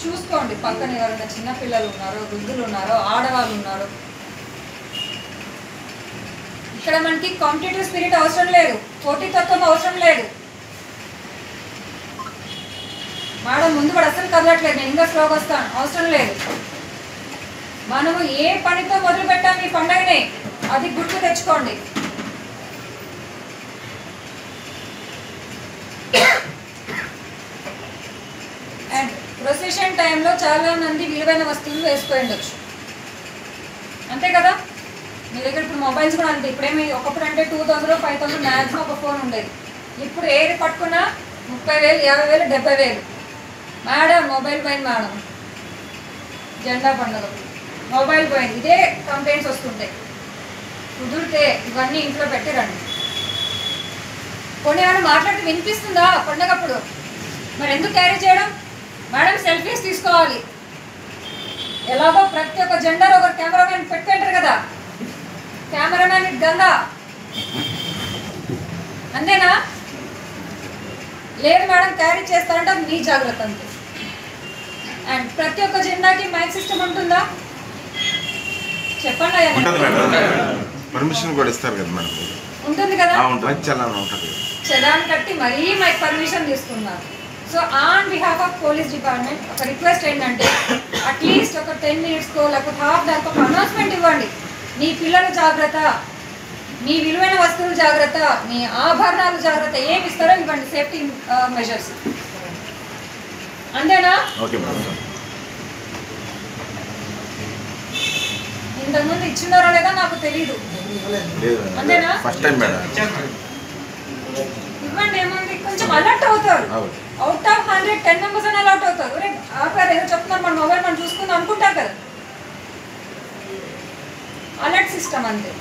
చూసుకోండి, పక్కన ఎవరైనా చిన్నపిల్లలు ఉన్నారో, వృద్ధులు ఉన్నారో, ఆడవాళ్ళు ఉన్నారో. ఇక్కడ మనకి కాంపిటేటివ్ స్పిరిట్ అవసరం లేదు, పోటీతత్వం అవసరం లేదు. మేడం ముందు కూడా అసలు కదలట్లేదు, నేను ఇంకా స్లోగా వస్తాను, అవసరం లేదు. మనము ఏ పనితో మొదలు పెట్టాము ఈ పండుగని, అది గుర్తు తెచ్చుకోండి. అండ్ ప్రొసెషన్ టైంలో చాలా మంది విలువైన వస్తువులు వేసుకొని ఉండొచ్చు, అంతే కదా. మీ దగ్గర ఇప్పుడు మొబైల్స్ కూడా అంతే. ఇప్పుడేమి ఒకప్పుడు అంటే 2000, 5000 మ్యాక్సిమం ఒక ఫోన్ ఉండేది. ఇప్పుడు ఏది పట్టుకున్నా 30,000, 50,000, 70,000. మేడం మొబైల్ పోయింది మేడం, జెండా పండుగ మొబైల్ పోయింది, ఇదే కంప్లైంట్స్ వస్తుంటాయి. కుదిరితే ఇవన్నీ ఇంట్లో పెట్టిరండి. కొన్ని ఏమైనా మాట్లాడితే వినిపిస్తుందా పండగప్పుడు? మరి ఎందుకు క్యారీ చేయడం? మేడం సెల్ఫీస్ తీసుకోవాలి. ఎలాగో ప్రతి ఒక్క జెండర్ ఒక కెమెరామెన్ పెట్టుకుంటారు కదా, కెమెరామెన్ గంగా అంతేనా? లేదు మేడం క్యారీ చేస్తారంటే అది మీ జాగ్రత్త అంతే. అండ్ ప్రతి ఒక్క జెండాకి మైక్ సిస్టమ్ ఉంటుందా చెప్పండి. పర్మిషన్ కూడా ఇస్తారు కదా మేడం? ఉంటుంది కదా, చలాన్ కట్టి మరీ మైక్ పర్మిషన్ తీసుకున్నారు. So on behalf of police department ఒక రిక్వెస్ట్ ఏంటంటే అట్లీస్ట్ ఒక 10 minutesకో లేకపోతే హాఫ్ దానికి ఒక అనౌన్స్మెంట్ ఇవ్వండి. మీ పిల్లలు జాగ్రత్త, మీ విలువైన వస్తువులు జాగ్రత్త, మీ ఆభరణాలు జాగ్రత్త, ఏమి ఇస్తారో ఇవ్వండి సేఫ్టీ మెజర్స్. అంతేనా? ఇంతకుముందు ఇచ్చినారో లేదా నాకు తెలీదు. అంతేనా? ఇవ్వండి, ఏముంది, కొంచెం అలర్ట్ అవుతారు. అవుట్ ఆఫ్ 100 10 members అని అలర్ట్ అవుతారు. ఆపారు ఏదో చెప్తున్నారు, మన మొబైల్ మనం చూసుకుందాం అనుకుంటారు కదా. అలర్ట్ సిస్టమ్ అంతే.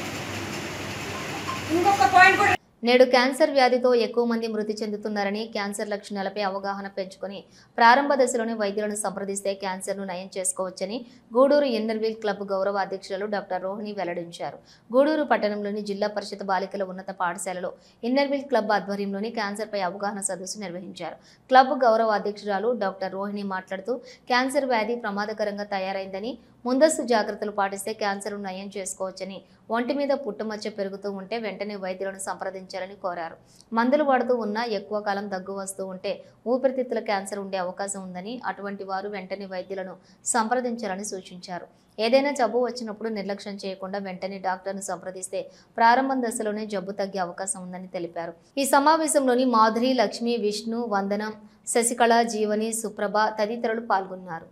ఇంకొక పాయింట్ కూడా, నేడు క్యాన్సర్ వ్యాధితో ఎక్కువ మంది మృతి చెందుతున్నారని, క్యాన్సర్ లక్షణాలపై అవగాహన పెంచుకొని ప్రారంభ దశలోనే వైద్యులను సంప్రదిస్తే క్యాన్సర్ను నయం చేసుకోవచ్చని గూడూరు ఇన్నర్వీల్ క్లబ్ గౌరవ అధ్యక్షులు డాక్టర్ రోహిణి వెల్లడించారు. గూడూరు పట్టణంలోని జిల్లా పరిషత్ బాలికల ఉన్నత పాఠశాలలో ఇన్నర్వీల్ క్లబ్ ఆధ్వర్యంలోని క్యాన్సర్పై అవగాహన సదస్సు నిర్వహించారు. క్లబ్ గౌరవ అధ్యక్షురాలు డాక్టర్ రోహిణి మాట్లాడుతూ క్యాన్సర్ వ్యాధి ప్రమాదకరంగా తయారైందని, ముందస్తు జాగ్రత్తలు పాటిస్తే క్యాన్సర్ను నయం చేసుకోవచ్చని, ఒంటి మీద పుట్టుమచ్చ పెరుగుతూ ఉంటే వెంటనే వైద్యులను సంప్రదించాలని కోరారు. మందులు వాడుతూ ఉన్నా ఎక్కువ కాలం దగ్గు వస్తూ ఉంటే ఊపిరితిత్తుల క్యాన్సర్ ఉండే అవకాశం ఉందని, అటువంటి వారు వెంటనే వైద్యులను సంప్రదించాలని సూచించారు. ఏదైనా జబ్బు వచ్చినప్పుడు నిర్లక్ష్యం చేయకుండా వెంటనే డాక్టర్ను సంప్రదిస్తే ప్రారంభ దశలోనే జబ్బు తగ్గే అవకాశం ఉందని తెలిపారు. ఈ సమావేశంలోని మాధురి, లక్ష్మి, విష్ణు, వందనం, శశికళ, జీవని, సుప్రభ తదితరులు పాల్గొన్నారు.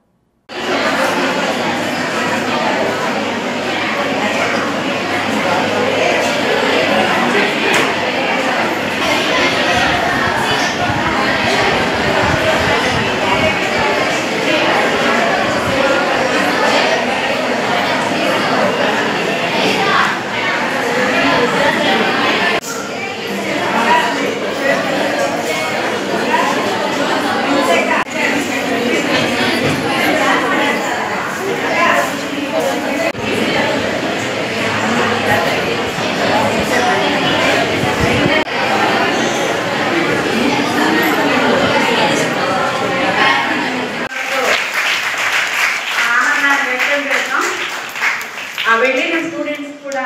వెళ్ళిన స్టూడెంట్స్ కూడా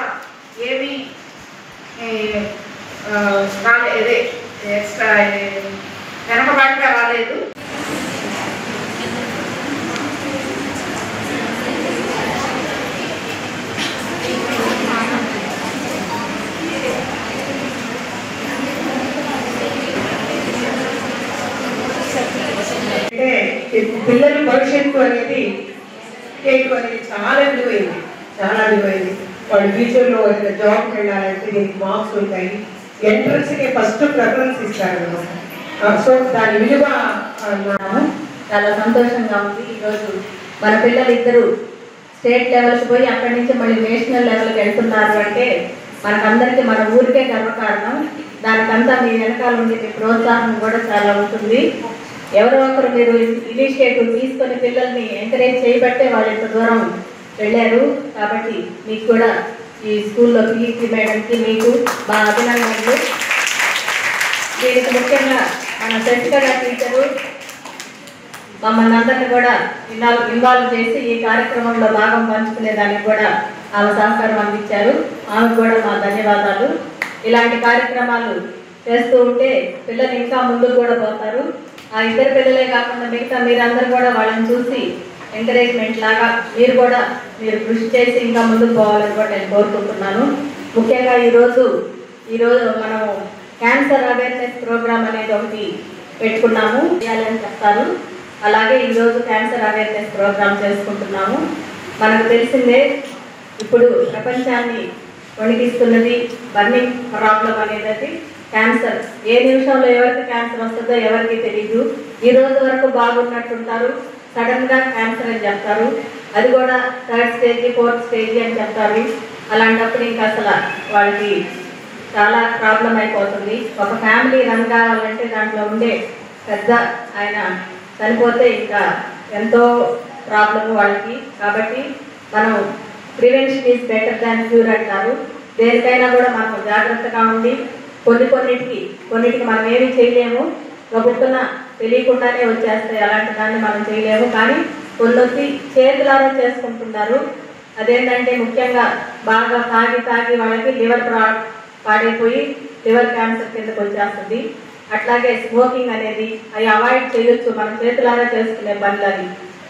ఏమి రాలేదు, ఎక్స్ట్రా వెనకబాటుగా రాలేదు. అంటే పిల్లల భవిష్యత్తు అనేది చాలా విలువైంది, చాలా విలువైంది. వాళ్ళు ఫ్యూచర్లో జాబ్కి వెళ్ళాలంటే దీనికి మార్క్స్ ఉంటాయి. ఎంట్రన్స్కి ఫస్ట్ ప్రిఫరెన్స్ ఇస్తారు అనమాట. సో దాని విలువ చాలా సంతోషంగా ఉంది. ఈరోజు మన పిల్లలు ఇద్దరు స్టేట్ లెవెల్కి పోయి అక్కడి నుంచి మళ్ళీ నేషనల్ లెవెల్కి వెళ్తున్నారు అంటే మనకందరికీ మన ఊరికే గర్వకారణం. దానికంతా మీ వెనకాల ఉండే మీ ప్రోత్సాహం కూడా చాలా ఉంటుంది. ఎవరో ఒకరు మీరు ఇనిషియేటివ్ తీసుకొని పిల్లల్ని ఎంకరేజ్ చేయబట్టే వాళ్ళు ఇంత దూరం వెళ్ళారు. కాబట్టి మీకు కూడా ఈ స్కూల్లో పిఈటి మేడంకి మీకు మా అభినందనలు. దీనికి ముఖ్యంగా మన శశికళ టీచరు మమ్మల్ని అందరినీ కూడా ఇన్వాల్వ్ చేసి ఈ కార్యక్రమంలో భాగం పంచుకునే దానికి కూడా ఆమె సహకారం అందించారు. ఆమెకు కూడా మా ధన్యవాదాలు. ఇలాంటి కార్యక్రమాలు చేస్తూ ఉంటే పిల్లలు ఇంకా ముందుకు కూడా పోతారు. ఆ ఇద్దరు పిల్లలే కాకుండా మిగతా మీరందరూ కూడా వాళ్ళని చూసి ఎంకరేజ్మెంట్ లాగా మీరు కృషి చేసి ఇంకా ముందుకు పోవాలని కూడా నేను కోరుకుంటున్నాను. ముఖ్యంగా ఈరోజు మనం క్యాన్సర్ అవేర్నెస్ ప్రోగ్రామ్ అనేది ఒకటి పెట్టుకున్నాము, చేయాలని చెప్తారు. అలాగే ఈరోజు క్యాన్సర్ అవేర్నెస్ ప్రోగ్రామ్ చేసుకుంటున్నాము. మనకు తెలిసిందే ఇప్పుడు ప్రపంచాన్ని వణికిస్తున్నది బర్నింగ్ ప్రాబ్లం అనేది క్యాన్సర్. ఏ నిమిషంలో ఎవరికి క్యాన్సర్ వస్తుందో ఎవరికి తెలీదు. ఈ రోజు వరకు బాగున్నట్టుంటారు, సడన్గా క్యాన్సర్ అని చెప్తారు. అది కూడా 3rd స్టేజ్ 4th స్టేజ్ అని చెప్తారు. అలాంటప్పుడు ఇంకా అసలు వాళ్ళకి చాలా ప్రాబ్లం అయిపోతుంది. ఒక ఫ్యామిలీ రన్ కావాలంటే దాంట్లో ఉండే పెద్ద ఆయన చనిపోతే ఇంకా ఎంతో ప్రాబ్లము వాళ్ళకి. కాబట్టి మనం prevention is better than cure అంటారు. దేనికైనా కూడా మనం జాగ్రత్తగా ఉండి కొన్నిటికి మనం ఏమీ చేయలేము, గబుక్కున తెలియకుండానే వచ్చేస్తాయి, అలాంటి దాన్ని మనం చేయలేము. కానీ కొన్ని చేతులారా చేసుకుంటున్నారు. అదేంటంటే ముఖ్యంగా బాగా తాగి వాళ్ళకి లివర్ పాడైపోయి లివర్ క్యాన్సర్ కిందకు వచ్చేస్తుంది. అట్లాగే స్మోకింగ్ అనేది అవి అవాయిడ్ చేయొచ్చు, మనం చేతులారా చేసుకునే పనులు. అవి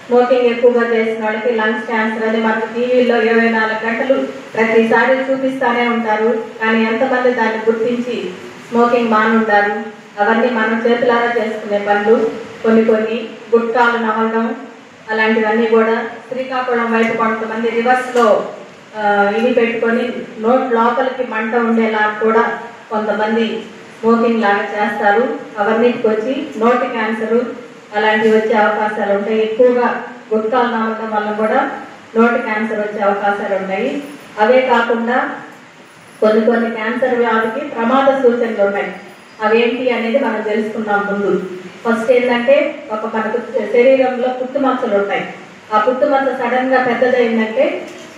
స్మోకింగ్ ఎక్కువగా చేసిన వాళ్ళకి లంగ్స్ క్యాన్సర్ అని మనకు టీవీలో 24 గంటలు ప్రతిసారి చూపిస్తూనే ఉంటారు. కానీ ఎంతమంది దాన్ని గుర్తించి స్మోకింగ్ మానుంటారు? అవన్నీ మనం చేతులారా చేసుకునే పనులు. కొన్ని గుట్కాలు నమలడం అలాంటివన్నీ కూడా. శ్రీకాకుళం వైపు కొంతమంది రివర్స్లో ఇవి పెట్టుకొని నోట్ లోపలికి మంట ఉండేలా కూడా కొంతమంది స్మోకింగ్ లాగా చేస్తారు. అవన్నిటికి వచ్చి నోటి క్యాన్సరు అలాంటివి వచ్చే అవకాశాలు ఉంటాయి. ఎక్కువగా గుట్కాలు నమలడం వల్ల కూడా నోటి క్యాన్సర్ వచ్చే అవకాశాలు ఉన్నాయి. అవే కాకుండా కొన్ని క్యాన్సర్ వ్యాధికి ప్రమాద సూచనలు ఉన్నాయి. అవేంటి అనేది మనం తెలుసుకున్నాం ముందు. ఫస్ట్ ఏంటంటే మనకు శరీరంలో పుట్టుమచ్చలు ఉంటాయి. ఆ పుట్టుమచ్చ సడన్గా పెద్దదైందంటే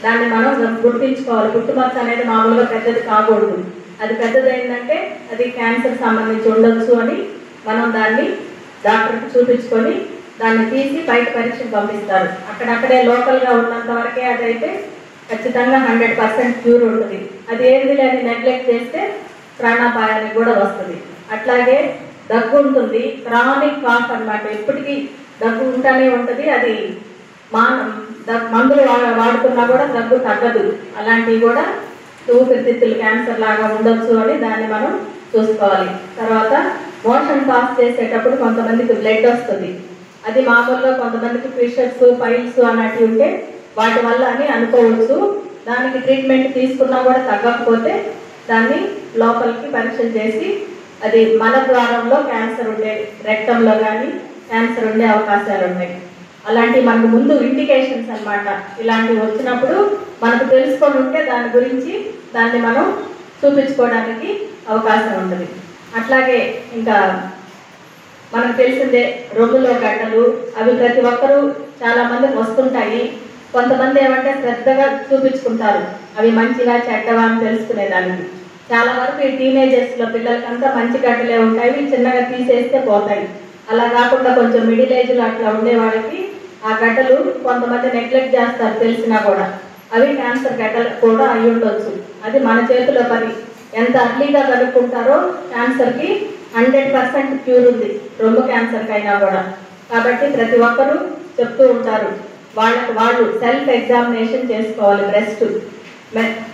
దాన్ని మనం గుర్తించుకోవాలి. పుట్టుమచ్చ అనేది మామూలుగా పెద్దది కాకూడదు. అది పెద్దదైందంటే అది క్యాన్సర్ సంబంధించి ఉండొచ్చు అని మనం దాన్ని డాక్టర్కి చూపించుకొని దాన్ని తీసి బయట పరీక్షకు పంపిస్తారు. అక్కడక్కడే లోకల్గా ఉన్నంత వరకే అదైతే ఖచ్చితంగా 100% క్యూర్ ఉంటుంది. అది ఏది లేని నెగ్లెక్ట్ చేస్తే ప్రాణాపాయానికి కూడా వస్తుంది. అట్లాగే దగ్గు ఉంటుంది, క్రానిక్ కాఫ్ అన్నమాట. ఎప్పటికీ దగ్గు ఉంటూనే ఉంటుంది. అది మందులు వాడుతున్నా కూడా దగ్గు తగ్గదు. అలాంటివి కూడా ఊపిరితిత్తులు క్యాన్సర్ లాగా ఉండొచ్చు అని దాన్ని మనం చూసుకోవాలి. తర్వాత మోషన్ పాస్ చేసేటప్పుడు కొంతమందికి బ్లడ్ వస్తుంది. అది మామూలుగా కొంతమందికి ఫిషర్స్ పైల్స్ అలాంటివి ఉంటే వాటి వల్ల అని అనుకోవచ్చు. దానికి ట్రీట్మెంట్ తీసుకున్నా కూడా తగ్గకపోతే దాన్ని లోపలికి పరీక్షలు చేసి అది మలద్వారంలో క్యాన్సర్ ఉండే, రెక్టంలో కానీ క్యాన్సర్ ఉండే అవకాశాలు ఉన్నాయి. అలాంటివి మనకు ముందు ఇండికేషన్స్ అన్నమాట. ఇలాంటివి వచ్చినప్పుడు మనకు తెలుసుకొని ఉంటే దాని గురించి దాన్ని మనం చూపించుకోవడానికి అవకాశం ఉంటుంది. అట్లాగే ఇంకా మనకు తెలిసిందే రొమ్ములో గడ్డలు, అవి ప్రతి ఒక్కరూ చాలామందికి వస్తుంటాయి. కొంతమంది ఏమంటే శ్రద్ధగా చూపించుకుంటారు, అవి మంచిగా చెడ్డవా అని తెలుసుకునేదానికి. చాలా వరకు ఈ టీనేజర్స్లో పిల్లలకంతా మంచి గడ్డలే ఉంటాయి, చిన్నగా తీసేస్తే పోతాయి. అలా కాకుండా కొంచెం మిడిల్ ఏజ్లో అట్లా ఉండే వాళ్ళకి ఆ గడ్డలు కొంతమంది నెగ్లెక్ట్ చేస్తారు తెలిసినా కూడా. అవి క్యాన్సర్ గడ్డలు కూడా అయి ఉండొచ్చు. అది మన చేతిలో పని. ఎంత అర్లీగా కనుక్కుంటారో క్యాన్సర్కి 100% క్యూర్ ఉంది, రొమ్ము క్యాన్సర్కి అయినా కూడా. కాబట్టి ప్రతి ఒక్కరూ చెప్తూ ఉంటారు వాళ్ళు సెల్ఫ్ ఎగ్జామినేషన్ చేసుకోవాలి. బ్రెస్ట్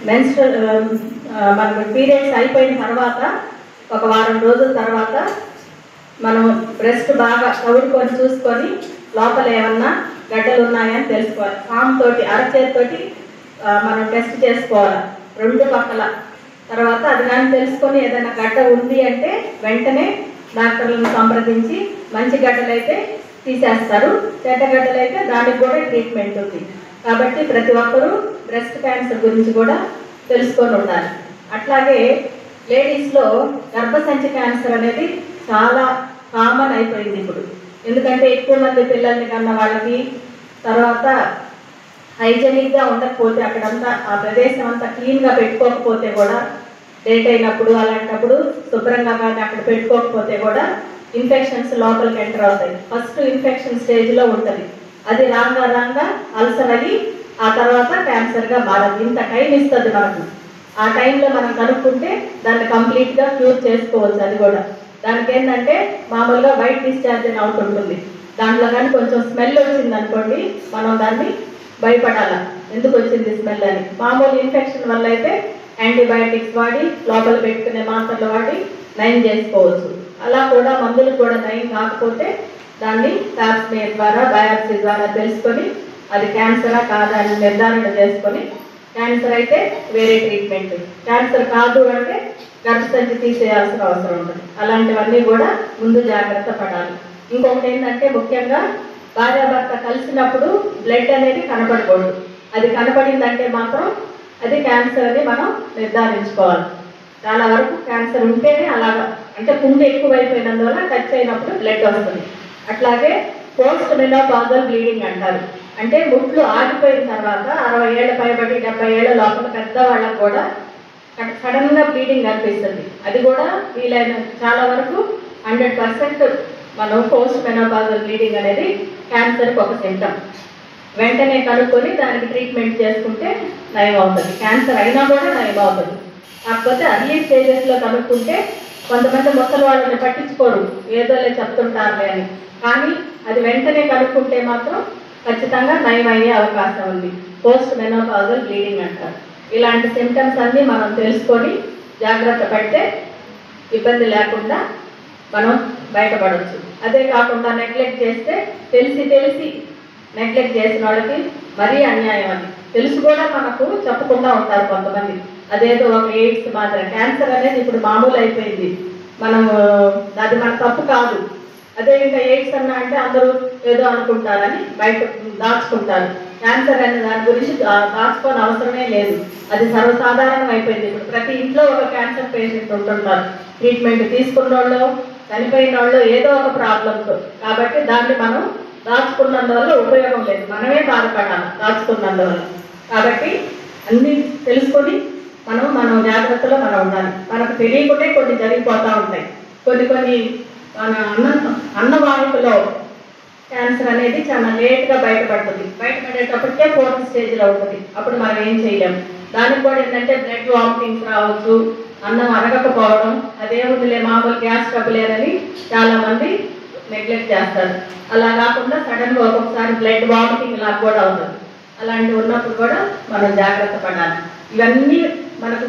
మెన్స్ట్రల్ మనకు పీరియడ్స్ అయిపోయిన తర్వాత ఒక వారం రోజుల తర్వాత మనం బ్రెస్ట్ బాగా తవుడుకొని చూసుకొని లోపల ఏమన్నా గడ్డలు ఉన్నాయని తెలుసుకోవాలి. ఫామ్ తోటి అరచేతితోటి మనం టెస్ట్ చేసుకోవాలి 2 పక్కల. తర్వాత అది కానీ తెలుసుకొని ఏదైనా గడ్డ ఉంది అంటే వెంటనే డాక్టర్లను సంప్రదించి మంచి గడ్డలైతే తీసేస్తారు, చెడ్డ గడ్డలైతే దానికి కూడా ట్రీట్మెంట్ ఉంది. కాబట్టి ప్రతి ఒక్కరూ బ్రెస్ట్ క్యాన్సర్ గురించి కూడా తెలుసుకొని ఉండాలి. అట్లాగే లేడీస్లో గర్భసంచి క్యాన్సర్ అనేది చాలా కామన్ అయిపోయింది ఇప్పుడు. ఎందుకంటే ఎక్కువ మంది పిల్లల్ని కన్న వాళ్ళకి, తర్వాత హైజెనిక్గా ఉండకపోతే అక్కడంతా ఆ ప్రదేశం అంతా క్లీన్గా పెట్టుకోకపోతే కూడా డేట్ అయినప్పుడు అలాంటప్పుడు శుభ్రంగా కానీ అక్కడ పెట్టుకోకపోతే కూడా ఇన్ఫెక్షన్స్ లోపలికి ఎంటర్ అవుతాయి. ఫస్ట్ ఇన్ఫెక్షన్ స్టేజ్లో ఉంటుంది, అది రాగా అల్సర్ అయ్యి ఆ తర్వాత క్యాన్సర్గా మారదు. ఇంత టైం ఇస్తుంది మనకు. ఆ టైంలో మనం కనుక్కుంటే దాన్ని కంప్లీట్గా క్యూర్ చేసుకోవచ్చు. అది కూడా దానికి ఏంటంటే మామూలుగా వైట్ డిశ్చార్జ్ అని అవుతుంటుంది. దాంట్లో కానీ కొంచెం స్మెల్ వచ్చింది అనుకోండి, మనం దాన్ని భయపడాలా, ఎందుకు వచ్చింది స్మెల్ అని. మామూలు ఇన్ఫెక్షన్ వల్ల అయితే యాంటీబయాటిక్స్ వాడి లోపల పెట్టుకునే మాత్రలు వాడి నయం చేసుకోవచ్చు. అలా కూడా మందులు కూడా నయం కాకపోతే దాన్ని ప్యాప్స్మియర్ ద్వారా బయాప్సీ ద్వారా తెలుసుకొని అది క్యాన్సరా కాదా అని నిర్ధారణ చేసుకొని, క్యాన్సర్ అయితే వేరే ట్రీట్మెంట్, క్యాన్సర్ కాదు అంటే గర్భసంచి తీసేయాల్సిన అవసరం ఉంటుంది. అలాంటివన్నీ కూడా ముందు జాగ్రత్త పడాలి. ఇంకొకటి ఏంటంటే ముఖ్యంగా భార్యాభర్త కలిసినప్పుడు బ్లడ్ అనేది కనపడకూడదు. అది కనపడిందంటే మాత్రం అది క్యాన్సర్ అని మనం నిర్ధారించుకోవాలి. చాలా వరకు క్యాన్సర్ ఉంటేనే అలాగా, అంటే పుండు ఎక్కువైపోయినందువల్ల టచ్ అయినప్పుడు బ్లడ్ వస్తుంది. అట్లాగే పోస్ట్ మెనోపాజల్ బ్లీడింగ్ అంటారు. అంటే ముట్లు ఆగిపోయిన తర్వాత 60 ఏళ్ళ పైబడి 70 ఏళ్ళ లోపల పెద్దవాళ్ళకు కూడా సడన్గా బ్లీడింగ్ కనిపిస్తుంది. అది కూడా వీలైన చాలా వరకు 100% మనం పోస్ట్ మెనోపాజల్ బ్లీడింగ్ అనేది క్యాన్సర్కి ఒక సింటమ్. వెంటనే కనుక్కొని దానికి ట్రీట్మెంట్ చేసుకుంటే నయం అవుతుంది. క్యాన్సర్ అయినా కూడా నయం అవుతుంది. కాకపోతే అర్లీ స్టేజెస్లో కనుక్కుంటే కొంతమంది ముసలి వాళ్ళని పట్టించుకోరు, ఏదోలే చెప్తుంటారులే అని. కానీ అది వెంటనే కనుక్కుంటే మాత్రం ఖచ్చితంగా నయం అయ్యే అవకాశం ఉంది. పోస్ట్ మెనోపాజల్ బ్లీడింగ్ అంటారు. ఇలాంటి సిమ్టమ్స్ అన్నీ మనం తెలుసుకొని జాగ్రత్త పడితే ఇబ్బంది లేకుండా మనం బయటపడవచ్చు. అదే కాకుండా నెగ్లెక్ట్ చేస్తే తెలిసి నెగ్లెక్ట్ చేసిన వాళ్ళకి మరీ అన్యాయం అది. తెలుసు కూడా మనకు చెప్పకుండా ఉంటారు కొంతమంది. అదేదో ఒక ఎయిడ్స్ మాత్రం, క్యాన్సర్ అనేది ఇప్పుడు మామూలు అయిపోయింది. మనము అది మన తప్పు కాదు. అదే ఇంకా ఎయిడ్స్ అన్నా అంటే అందరూ ఏదో అనుకుంటారని బయట దాచుకుంటారు. క్యాన్సర్ అనే దాని గురించి దాచుకోని అవసరమే లేదు. అది సర్వసాధారణం అయిపోయింది. ఇప్పుడు ప్రతి ఇంట్లో ఒక క్యాన్సర్ పేషెంట్ ఉంటుంటారు. ట్రీట్మెంట్ తీసుకున్న వాళ్ళు, చనిపోయిన వాళ్ళు ఏదో ఒక ప్రాబ్లంతో. కాబట్టి దాన్ని మనం దాచుకున్నందువల్ల ఉపయోగం లేదు, మనమే బాధపడాలి దాచుకున్నందువల్ల. కాబట్టి అన్నీ తెలుసుకొని మనం జాగ్రత్తలో మనం ఉండాలి. మనకు తెలియకుంటే కొన్ని జరిగిపోతూ ఉంటాయి. కొన్ని మన అన్నవాహికలో క్యాన్సర్ అనేది చాలా లేట్గా బయటపడుతుంది. బయటపడేటప్పటికే 4th స్టేజ్లో ఉంటుంది. అప్పుడు మనం ఏం చేయలేము. దానికి కూడా ఏంటంటే బ్లడ్ వామిటింగ్స్ రావచ్చు, అన్నం అరగకపోవడం, అదేముందిలే మామూలు గ్యాస్ ట్రబులేనని చాలామంది నెగ్లెక్ట్ చేస్తారు. అలా కాకుండా సడన్గా ఒక్కొక్కసారి బ్లడ్ వామిటింగ్ లాగా కూడా అవుతుంది. అలాంటివి ఉన్నప్పుడు కూడా మనం జాగ్రత్త పడాలి. ఇవన్నీ మనకు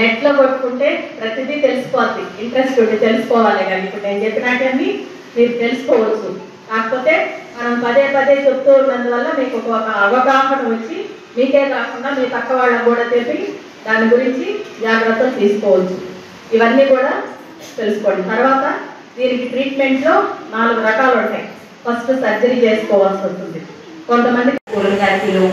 నెట్లో కొట్టుకుంటే ప్రతిదీ తెలిసిపోద్ది. ఇంట్రెస్ట్ ఉండి తెలుసుకోవాలి. కానీ ఇప్పుడు నేను చెప్పినట్టన్నీ మీరు తెలుసుకోవచ్చు. కాకపోతే మనం పదే చెప్తూ ఉన్నందువల్ల మీకు ఒక అవగాహన వచ్చి మీకే కాకుండా మీ పక్క వాళ్ళకు కూడా చెప్పి దాని గురించి జాగ్రత్తలు తీసుకోవచ్చు. ఇవన్నీ కూడా తెలుసుకోండి. తర్వాత దీనికి ట్రీట్మెంట్లో 4 రకాలు ఉంటాయి. ఫస్ట్ సర్జరీ చేసుకోవాల్సి వస్తుంది. కొంతమంది క్యాన్సర్లో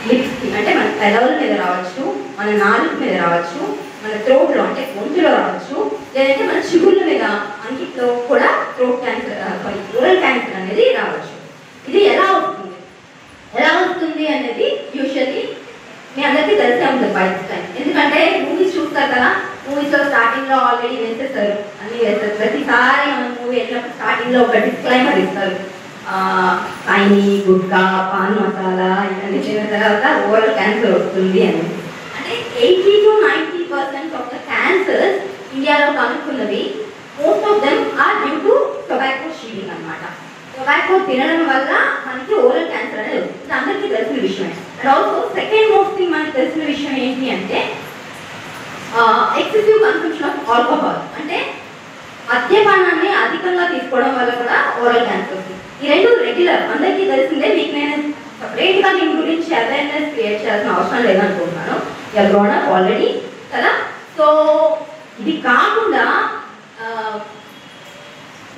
లిప్స్ అంటే మన పెదవుల మీద రావచ్చు, మన నాలుగు మీద రావచ్చు, మన థ్రోట్లో అంటే గొంతులో రావచ్చు, లేదంటే మన చిగుళ్ళ మీద అంకిట్లో కూడా థ్రోట్ క్యాన్సర్ ఓరల్ క్యాన్సర్ అనేది రావచ్చు. ఇది ఎలా వస్తుంది అనేది యూజువల్లీ మీ అందరికీ తెలిసే ఉంటుంది బయట టైం. ఎందుకంటే మూవీస్ చూస్తారు కదా, మూవీస్లో స్టార్టింగ్లో ఆల్రెడీ వేసేస్తారు, అన్నీ వేస్తారు. ప్రతిసారి మనం మూవీ వెళ్ళినప్పుడు స్టార్టింగ్లో ఒక డిస్క్లైమర్ ఇస్తారు, పైని గుడ్కా పాన్ మసాలా ఇవన్నీ తిన్న తర్వాత ఓరల్ క్యాన్సర్ వస్తుంది అని. అంటే 80 to 90% ఆఫ్ ద క్యాన్సర్స్ ఇండియాలో కనుక్కున్నవి most of them are due to tobacco chewing అనమాట. టొబాకో తినడం వల్ల మనకి ఓరల్ క్యాన్సర్ అనేది వస్తుంది. ఇది అందరికీ తెలిసిన విషయమే. And also second most thing మనకు తెలిసిన విషయం ఏంటి అంటే ఎక్సెసివ్ కన్సంప్షన్ ఆఫ్ ఆల్కహాల్. అంటే మద్యపానాన్ని అధికంగా తీసుకోవడం వల్ల కూడా ఓరల్ క్యాన్సర్ వస్తుంది. ఈ రెండు రెగ్యులర్ అందరికీ తెలిసిందే. మీకు నేను సపరేట్గా దీని గురించి అవేర్నెస్ క్రియేట్ చేయాల్సిన అవసరం లేదనుకుంటున్నాను. యూఆర్ గ్రోన్ అప్ ఆల్రెడీ కదా. సో ఇది కాకుండా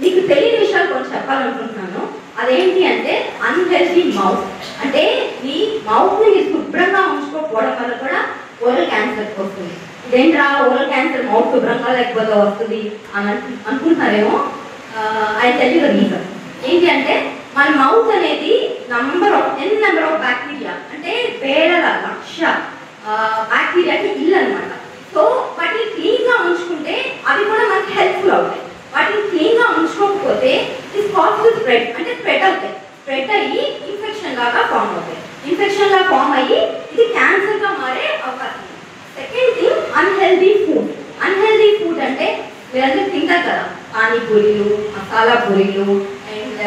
మీకు తెలియని విషయాలు కొంచెం చెప్పాలనుకుంటున్నాను. అదేంటి అంటే అన్హెల్తీ మౌత్. అంటే మీ మౌత్ని మీరు శుభ్రంగా ఉంచుకోకపోవడం వల్ల కూడా ఓరల్ క్యాన్సర్ వస్తుంది. ఇదేంట్రా ఓరల్ క్యాన్సర్ మౌత్ శుభ్రంగా లేకపోతే వస్తుంది అని అనుకుంటున్నారేమో. I tell you the reason. ఏంటి అంటే మన మౌత్ అనేది నెంబర్ ఆఫ్ బ్యాక్టీరియా, అంటే వేల లక్ష బ్యాక్టీరియాకి ఇల్లు అనమాట. సో వాటిని క్లీన్గా ఉంచుకుంటే అవి కూడా మనకి హెల్ప్ఫుల్ అవుతాయి. వాటిని క్లీన్గా ఉంచుకోకపోతే ఇట్ కాజ్ టు స్ప్రెడ్, అంటే స్ప్రెడ్ అవుతాయి. స్ప్రెడ్ అయ్యి ఇన్ఫెక్షన్ లాగా ఫామ్ అవుతాయి. ఇన్ఫెక్షన్ లాగా ఫామ్ అయ్యి ఇది క్యాన్సర్గా మారే అవకాశం ఉంది. Second thing unhealthy food. Unhealthy food అంటే మీరందరూ తింటారు కదా, పానీపూరీలు, మసాలా పూరీలు, అండ్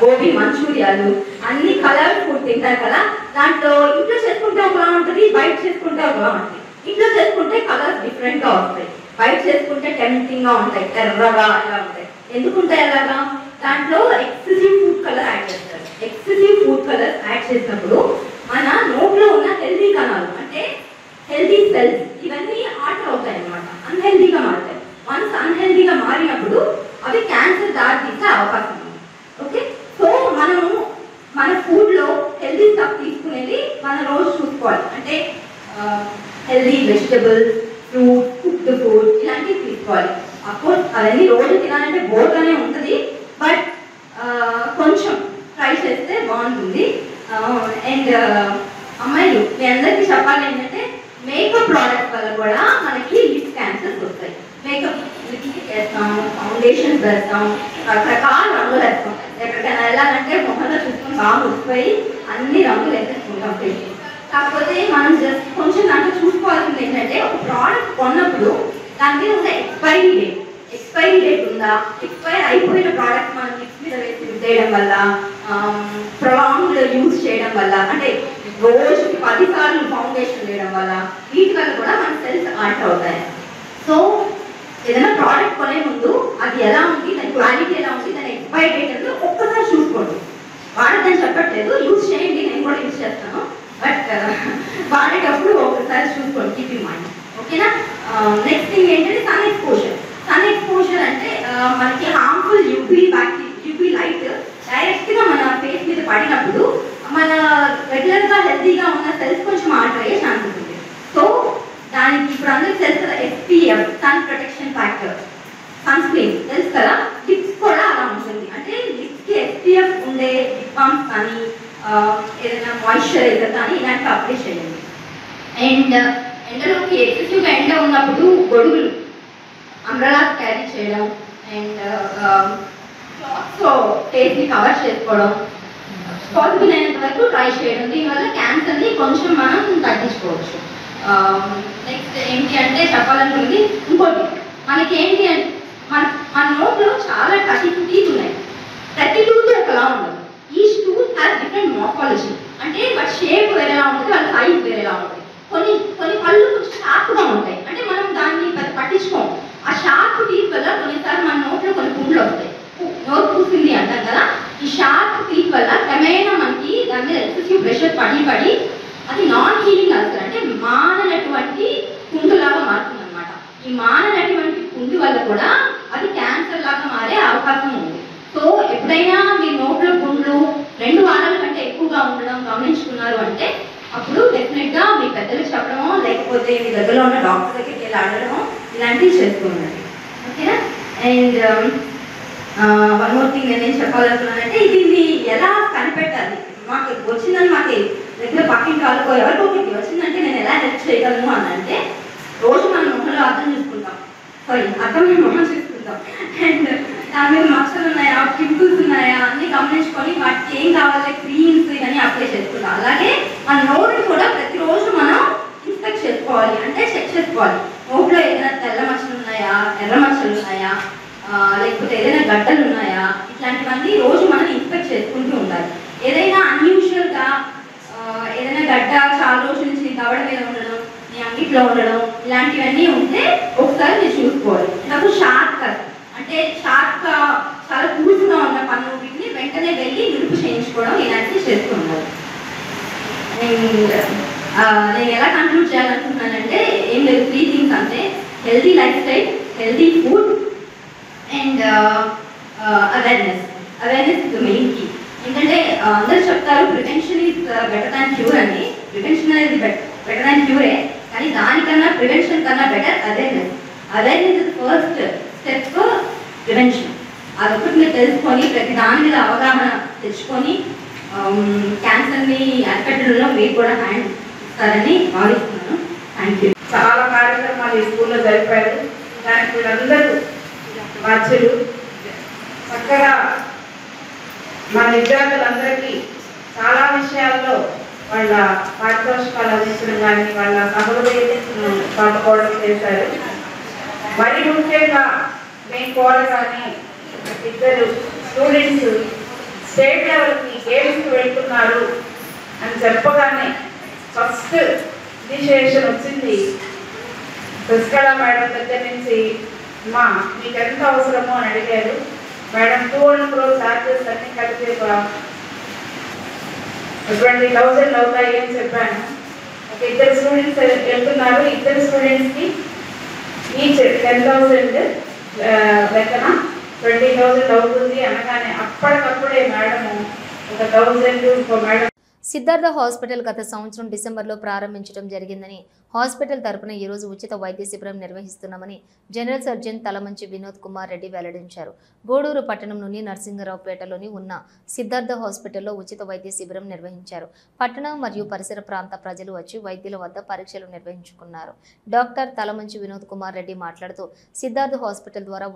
గోబీ మంచూరియాలు, అన్ని కలర్ ఫుడ్ తింటారు కదా. దాంట్లో ఇంట్లో చేసుకుంటే ఒకలా ఉంటుంది, బయట చేసుకుంటే ఒకలా ఉంటుంది. ఇంట్లో చేసుకుంటే కలర్స్ డిఫరెంట్గా వస్తాయి, బయట చేసుకుంటే టెంప్టింగ్గా ఉంటాయి, ఎర్రగా ఇలా ఉంటాయి. ఎందుకుంటాయి అలాగా? దాంట్లో ఎక్సెసివ్ ఫుడ్ కలర్ యాడ్ చేస్తారు. ఎక్సెసివ్ ఫుడ్ కలర్ యాడ్ చేసినప్పుడు మన నోట్లో ఉన్న హెల్దీ కణాలు, అంటే హెల్దీ సెల్స్, ఇవన్నీ ఆల్టర్ అవుతాయి అన్నమాట, అన్హెల్దీగా మారుతాయి. వన్స్ అన్హెల్దీగా మారినప్పుడు అవి క్యాన్సర్ దారి తీసే అవకాశం ఉంది. ఓకే, సో మనము మన ఫుడ్లో హెల్దీ స్టఫ్ తీసుకునే అనేది మనం రోజు చూసుకోవాలి. అంటే healthy vegetables, fruit, cooked food ఇలాంటివి తీసుకోవాలి. అఫ్కోర్స్ అవన్నీ రోజు తినాలంటే బోర్గానే ఉంటుంది, బట్ కొంచెం ట్రై చేస్తే బాగుంటుంది. అండ్ అమ్మాయిలు మీ అందరికీ చెప్పాలి ఏంటంటే మేకప్ ప్రోడక్ట్స్ వల్ల కూడా మనకి లిప్ క్యాన్సర్స్ వస్తాయి. మేకప్ లిప్స్టిక్ వేస్తాం, ఫౌండేషన్స్ వేస్తాం, రకరకాల రంగులు వేస్తాం. ఎక్కడికైనా వెళ్ళాలంటే మొహంలో చూసుకొని బాగా ముసిపోయి అన్ని రంగులు వేసేసుకుంటాం ఫేస్. కాకపోతే మనం జస్ట్ కొంచెం దాంట్లో చూసుకోవాల్సింది ఏంటంటే ఒక ప్రోడక్ట్ కొన్నప్పుడు దాని మీద ఉన్న ఎక్స్పైరీ డేట్ ఉందా, ఎక్స్పైర్ అయిపోయిన ప్రోడక్ట్ మనం లిప్స్ మీద వేసి చేయడం వల్ల, ప్రొలాంగ్డ్ యూజ్ చేయడం వల్ల, అంటే రోజుకి 10 సార్లు ఫౌండేషన్ వేయడం వల్ల, వీటి వల్ల కూడా మన సెల్స్ ఆల్టర్ అవుతాయి. సో ఏదైనా ప్రోడక్ట్ కొనే ముందు అది ఎలా ఉంది, దాని క్వాలిటీ ఎలా ఉంది, దాని ఎక్స్పైరీ డేట్ అనేది ఒక్కసారి చూసుకోండి. వాడదని చెప్పట్లేదు, యూజ్ చేయండి, నేను కూడా యూజ్ చేస్తాను, బట్ వాడేటప్పుడు ఒకసారి చూసుకోండి, కీప్ ఇన్ మైండ్. ఓకేనా? నెక్స్ట్ థింగ్ ఏంటంటే సన్ ఎక్స్పోజర్. సన్ ఎక్స్పోజర్ అంటే మనకి హార్మ్ఫుల్ యూవీ లైట్ డైరెక్ట్గా మన ఫేస్ మీద పడినప్పుడు మన రెగ్యులర్గా హెల్తీగా ఉన్న సెల్స్ కొంచెం ఆల్టర్ అయ్యే ఛాన్స్ ఉంటుంది. సో దానికి ఇప్పుడు అందరికి తెలుసు కదా, SPF sun protection factor, sun screen తెలుసు కదా. లిప్స్ కూడా అలా ఉంటుంది. అంటే లిప్స్కి SPF ఉండే లిప్ బామ్స్ కానీ ఏదైనా మాయిశ్చరైజర్ కానీ ఇలాంటివి అప్లై చేయండి. అండ్ ఎండలోకి ఎక్సెసివ్గా ఎండ ఉన్నప్పుడు గొడుగులు, అంబ్రెలాస్ క్యారీ చేయడం, అండ్ క్లాత్స్తో ఫేస్ని కవర్ చేసుకోవడం పాసిబుల్ అయినంత వరకు ట్రై చేయడం. దీనివల్ల క్యాన్సర్ని కొంచెం మనం తగ్గించుకోవచ్చు. నెక్స్ట్ ఏంటి అంటే చెప్పాలనుకుంది ఇంకోటి, మనకి ఏంటి అంటే మన నోట్లో చాలా 32 టీత్ ఉన్నాయి. 32 ఒకలా ఉండదు. Each tooth has different morphology. అంటే వాటి షేప్ వేరేలా ఉంటుంది, వాళ్ళ సైజ్ వేరేలా ఉంటుంది. కొన్ని పళ్ళు కొంచెం షార్ప్గా ఉంటాయి. అంటే మనం దాన్ని పట్టించుకోము. ఆ షార్ప్ టీత్ వల్ల కొన్నిసార్లు మన నోట్లో కొన్ని పుండ్లు వస్తాయి. నోరు పూసింది అంటాం కదా. ఈ షార్ప్ టీత్ వల్ల క్రమేణా మనకి దాని మీద ఎక్సెసివ్ ప్రెషర్ పడి అది నాన్ హీలింగ్ అల్సర్, అంటే మాననటువంటి పుండులాగా మారుతుంది అనమాట. ఈ మాననటువంటి పుండు వల్ల కూడా అది క్యాన్సర్ లాగా మారే అవకాశం ఉంది. సో ఎప్పుడైనా మీ నోట్లో పుండ్లు 2 వారాల కంటే ఎక్కువగా ఉండడం గమనించుకున్నారు అంటే అప్పుడు డెఫినెట్గా మీ పెద్దలకు చెప్పడమో లేకపోతే మీ దగ్గరలో ఉన్న డాక్టర్ దగ్గరికి వెళ్ళి అడగడమో ఇలాంటివి చేస్తూ ఉండండి. ఓకేనా? అండ్ వన్ మోర్ థింగ్ నేను చెప్పాలనుకున్నానంటే దీన్ని ఎలా కనిపెట్టాలి. మాకు వచ్చిందని మాకు దగ్గర పక్కింటి వాళ్ళకో ఎవరికో ఒకటి వచ్చిందంటే నేను ఎలా హెల్ప్ చేయగలను అని అంటే రోజు మనం మొహంలో అర్థం చూసుకుంటాం, మొహం చూసుకుంటాం. అండ్ దాని మీద మచ్చలు ఉన్నాయా, పింపుల్స్ ఉన్నాయా అన్నీ గమనించుకొని వాటికి ఏం కావాలి క్రీమ్స్ ఇవన్నీ అప్లై చేసుకుంటాం. అలాగే మన నోరుని కూడా ప్రతిరోజు మనం ఇన్స్పెక్ట్ చేసుకోవాలి, అంటే చెక్ చేసుకోవాలి. నోట్లో ఏదైనా తెల్ల మచ్చలు ఉన్నాయా, ఎర్ర మచ్చలు ఉన్నాయా, లేకపోతే ఏదైనా గడ్డలు ఉన్నాయా, ఇట్లాంటివన్నీ రోజు మనం ఇన్స్పెక్ట్ చేసుకుంటూ ఉండాలి. ఏదైనా అన్యూజువల్గా ఏదైనా గడ్డ చాలా రోజుల నుంచి దవడ మీద ఉండడం, నీ అంగిట్లో ఉండడం ఇలాంటివన్నీ ఉంటే ఒకసారి మీరు చూసుకోవాలి. నాకు షార్ప్ కట్ అంటే షార్ప్గా చాలా కూల్గా ఉన్న పన్ను వీటిని వెంటనే వెళ్ళి నిలుపు చేయించుకోవడం ఇలాంటివి చేస్తూ ఉండాలి. నేను ఎలా కంక్లూడ్ చేయాలనుకుంటున్నానంటే ఏం లేదు, 3 థింగ్స్ అంటే healthy lifestyle, healthy food and awareness is the main key. ఎందుకంటే అందరూ చెప్తారు prevention is better than cure అని. ప్రివెన్షన్ అనేది బెటర్ దాన్ క్యూరే, కానీ దానికన్నా ప్రివెన్షన్ కన్నా better awareness is first step for prevention. అదొకటి మీరు తెలుసుకొని ప్రతి దాని మీద అవగాహన తెచ్చుకొని క్యాన్సర్ని అరికట్టడంలో మీరు కూడా హ్యాండ్ ఇస్తారని భావిస్తున్నాను. Thank you. చాలా కార్యక్రమాలు ఈ స్కూల్లో జరిపారు. దానికి వీళ్ళందరూ బాధ్యులు. చక్కగా మన విద్యార్థులందరికీ చాలా విషయాల్లో వాళ్ళ పారితోషికాలు అందించడం కానీ వాళ్ళ సహృదయం పంపుకోవడం చేశారు. మరి ముఖ్యంగా మేము కోరగానే 2 స్టూడెంట్స్ స్టేట్ లెవెల్కి గేమ్స్కి వెళ్తున్నారు అని చెప్పగానే ఫస్ట్ ఇనిషియేషన్ వచ్చింది పుష్కళ మేడం దగ్గర నుంచి. మీకు ఎంత అవసరమో అని అడిగారు. మేడం 200 crore ఛార్జెస్ అన్నీ కలిపి 20,000 అవుతాయి అని చెప్పాను. ఒక 2 స్టూడెంట్స్ వెళ్తున్నారు. 2 స్టూడెంట్స్కి ఈచ్ 10,000 లెక్కన 20,000 అవుతుంది అనగానే అప్పటికప్పుడే మేడము ఒక 1,000 ఇంకో మేడం సిద్ధార్థ హాస్పిటల్ గత సంవత్సరం డిసెంబర్లో ప్రారంభించడం జరిగిందని హాస్పిటల్ తరపున ఈ రోజు ఉచిత వైద్య శిబిరం నిర్వహిస్తున్నామని జనరల్ సర్జన్ తలమంచి వినోద్ కుమార్ రెడ్డి వెల్లడించారు. గూడూరు పట్టణంలోని నరసింగరావుపేటలోని ఉన్న సిద్ధార్థ హాస్పిటల్లో ఉచిత వైద్య శిబిరం నిర్వహించారు. పట్టణం మరియు పరిసర ప్రాంత ప్రజలు వచ్చి వైద్యుల వద్ద పరీక్షలు నిర్వహించుకున్నారు. డాక్టర్ తలమంచి వినోద్ కుమార్ రెడ్డి మాట్లాడుతూ సిద్ధార్థ హాస్పిటల్ ద్వారా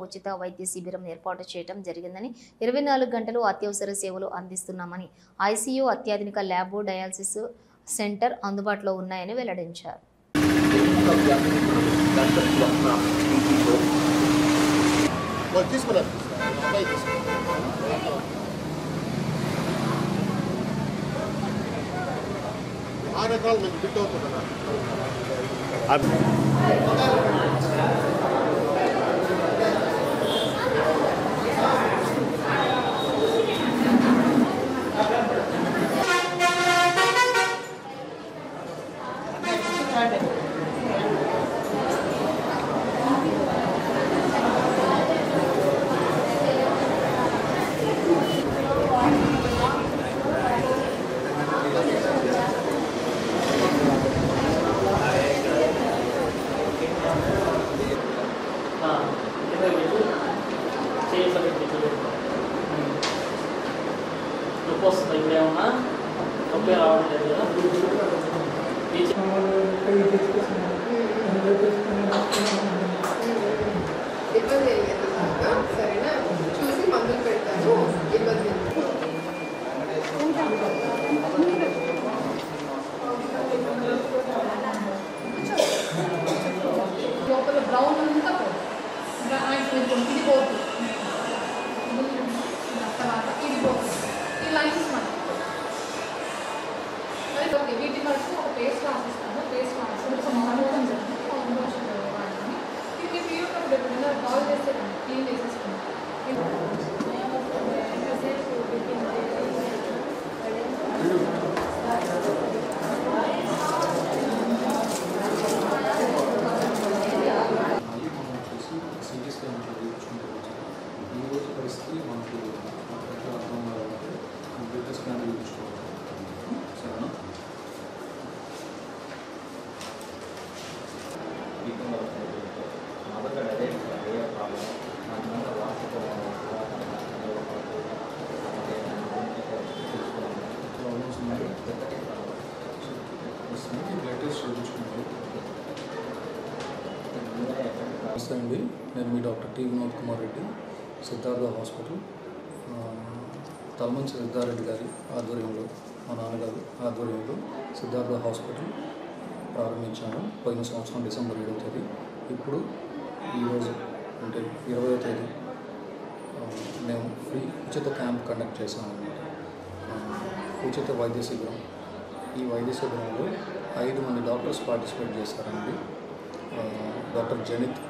ఉచిత వైద్య శిబిరం ఏర్పాటు చేయడం జరిగిందని 24 గంటలు అత్యవసర సేవలు అందిస్తున్నామని ఐసీయూ అత్యాధునిక ల్యాబ్ డయాలసిస్ సెంటర్ అందుబాటులో ఉన్నాయని వెల్లడించారు. నమస్తే అండి, నేను మీ doctor T Vinod Kumar Reddy, Siddhartha hospital. Talamanchi Siddhareddy గారి ఆధ్వర్యంలో, మా నాన్నగారు ఆధ్వర్యంలో సిద్ధార్థ హాస్పిటల్ ప్రారంభించాము పోయిన సంవత్సరం డిసెంబర్ 7వ తేదీ. ఇప్పుడు ఈరోజు అంటే 20వ తేదీ మేము ఉచిత క్యాంప్ కండక్ట్ చేశామన్నమాట. ఉచిత వైద్య శిబిరం. ఈ వైద్య శిబిరంలో 5 మంది డాక్టర్స్ పార్టిసిపేట్ చేశారండి. Doctor Janith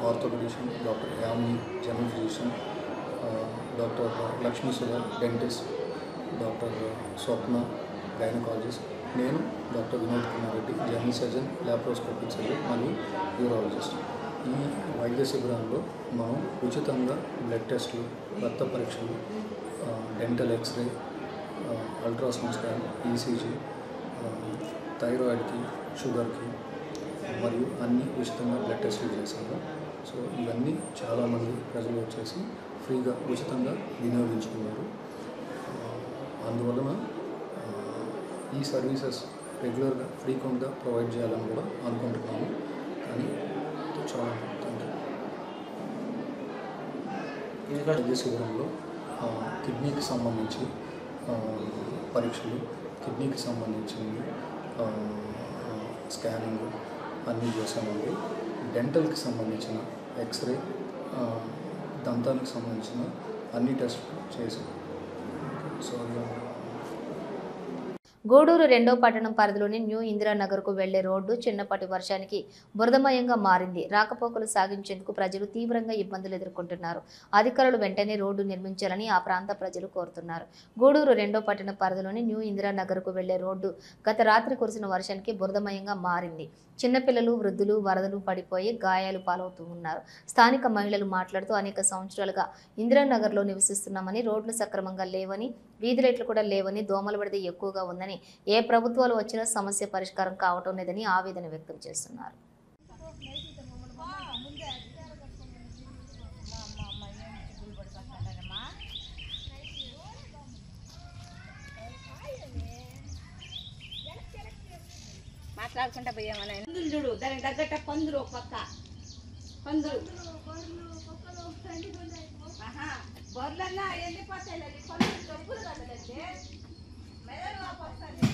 orthopaedician, doctor Yamini general physician, doctor Lakshmi Sudha dentist, doctor Swapna gynaecologist, నేను doctor Vinod Kumar Reddy general surgeon, laparoscopic surgeon మరియు యూరాలజిస్ట్. ఈ వైద్య శిబిరంలో మనం ఉచితంగా బ్లడ్ టెస్టులు, రక్త పరీక్షలు, dental X ray, ultrasound scan, ECG, థైరాయిడ్కి, షుగర్కి మరియు అన్నీ ఉచితంగా బ్లడ్ టెస్టులు చేశారు. సో ఇవన్నీ చాలామంది ప్రజలు వచ్చేసి ఫ్రీగా ఉచితంగా వినియోగించుకున్నారు. అందువలన ఈ సర్వీసెస్ రెగ్యులర్గా ఫ్రీక్వెంట్గా ప్రొవైడ్ చేయాలని కూడా అనుకుంటున్నాము. కానీ చాలా థ్యాంక్ యూ. వైద్య శిబిరంలో కిడ్నీకి సంబంధించి పరీక్షలు, కిడ్నీకి సంబంధించింది స్కానింగ్ అన్నీ చేసామండి. డెంటల్కి సంబంధించిన ఎక్స్రే, దంతానికి సంబంధించిన అన్ని టెస్టులు చేసాం. గూడూరు 2వ పట్టణం పరిధిలోని న్యూ ఇందిరానగర్కు వెళ్లే రోడ్డు చిన్నపాటి వర్షానికి బురదమయంగా మారింది. రాకపోకలు సాగించేందుకు ప్రజలు తీవ్రంగా ఇబ్బందులు ఎదుర్కొంటున్నారు. అధికారులు వెంటనే రోడ్డు నిర్మించాలని ఆ ప్రాంత ప్రజలు కోరుతున్నారు. గూడూరు 2వ పట్టణ పరిధిలోని న్యూ ఇందిరానగర్కు వెళ్లే రోడ్డు గత రాత్రి కురిసిన వర్షానికి బురదమయంగా మారింది. చిన్నపిల్లలు, వృద్ధులు వరదలు పడిపోయి గాయాలు పాలవుతూ ఉన్నారు. స్థానిక మహిళలు మాట్లాడుతూ అనేక సంవత్సరాలుగా ఇందిరానగర్లో నివసిస్తున్నామని, రోడ్లు సక్రమంగా లేవని, వీధి లైట్లు కూడా లేవని, దోమల విడత ఎక్కువగా ఉందని, ఏ ప్రభుత్వాలు వచ్చినా సమస్య పరిష్కారం కావటం లేదని ఆవేదన వ్యక్తం చేస్తున్నారు. మాట్లాడుకుంటా పోయామని పందులు చూడు, దానికి తగ్గట్ట పందులు ఒక పక్క పందులు బొర్లన్నా వెళ్ళిపోతాయి, పందులు డబ్బులు కదండి మెదడు వస్తుంది.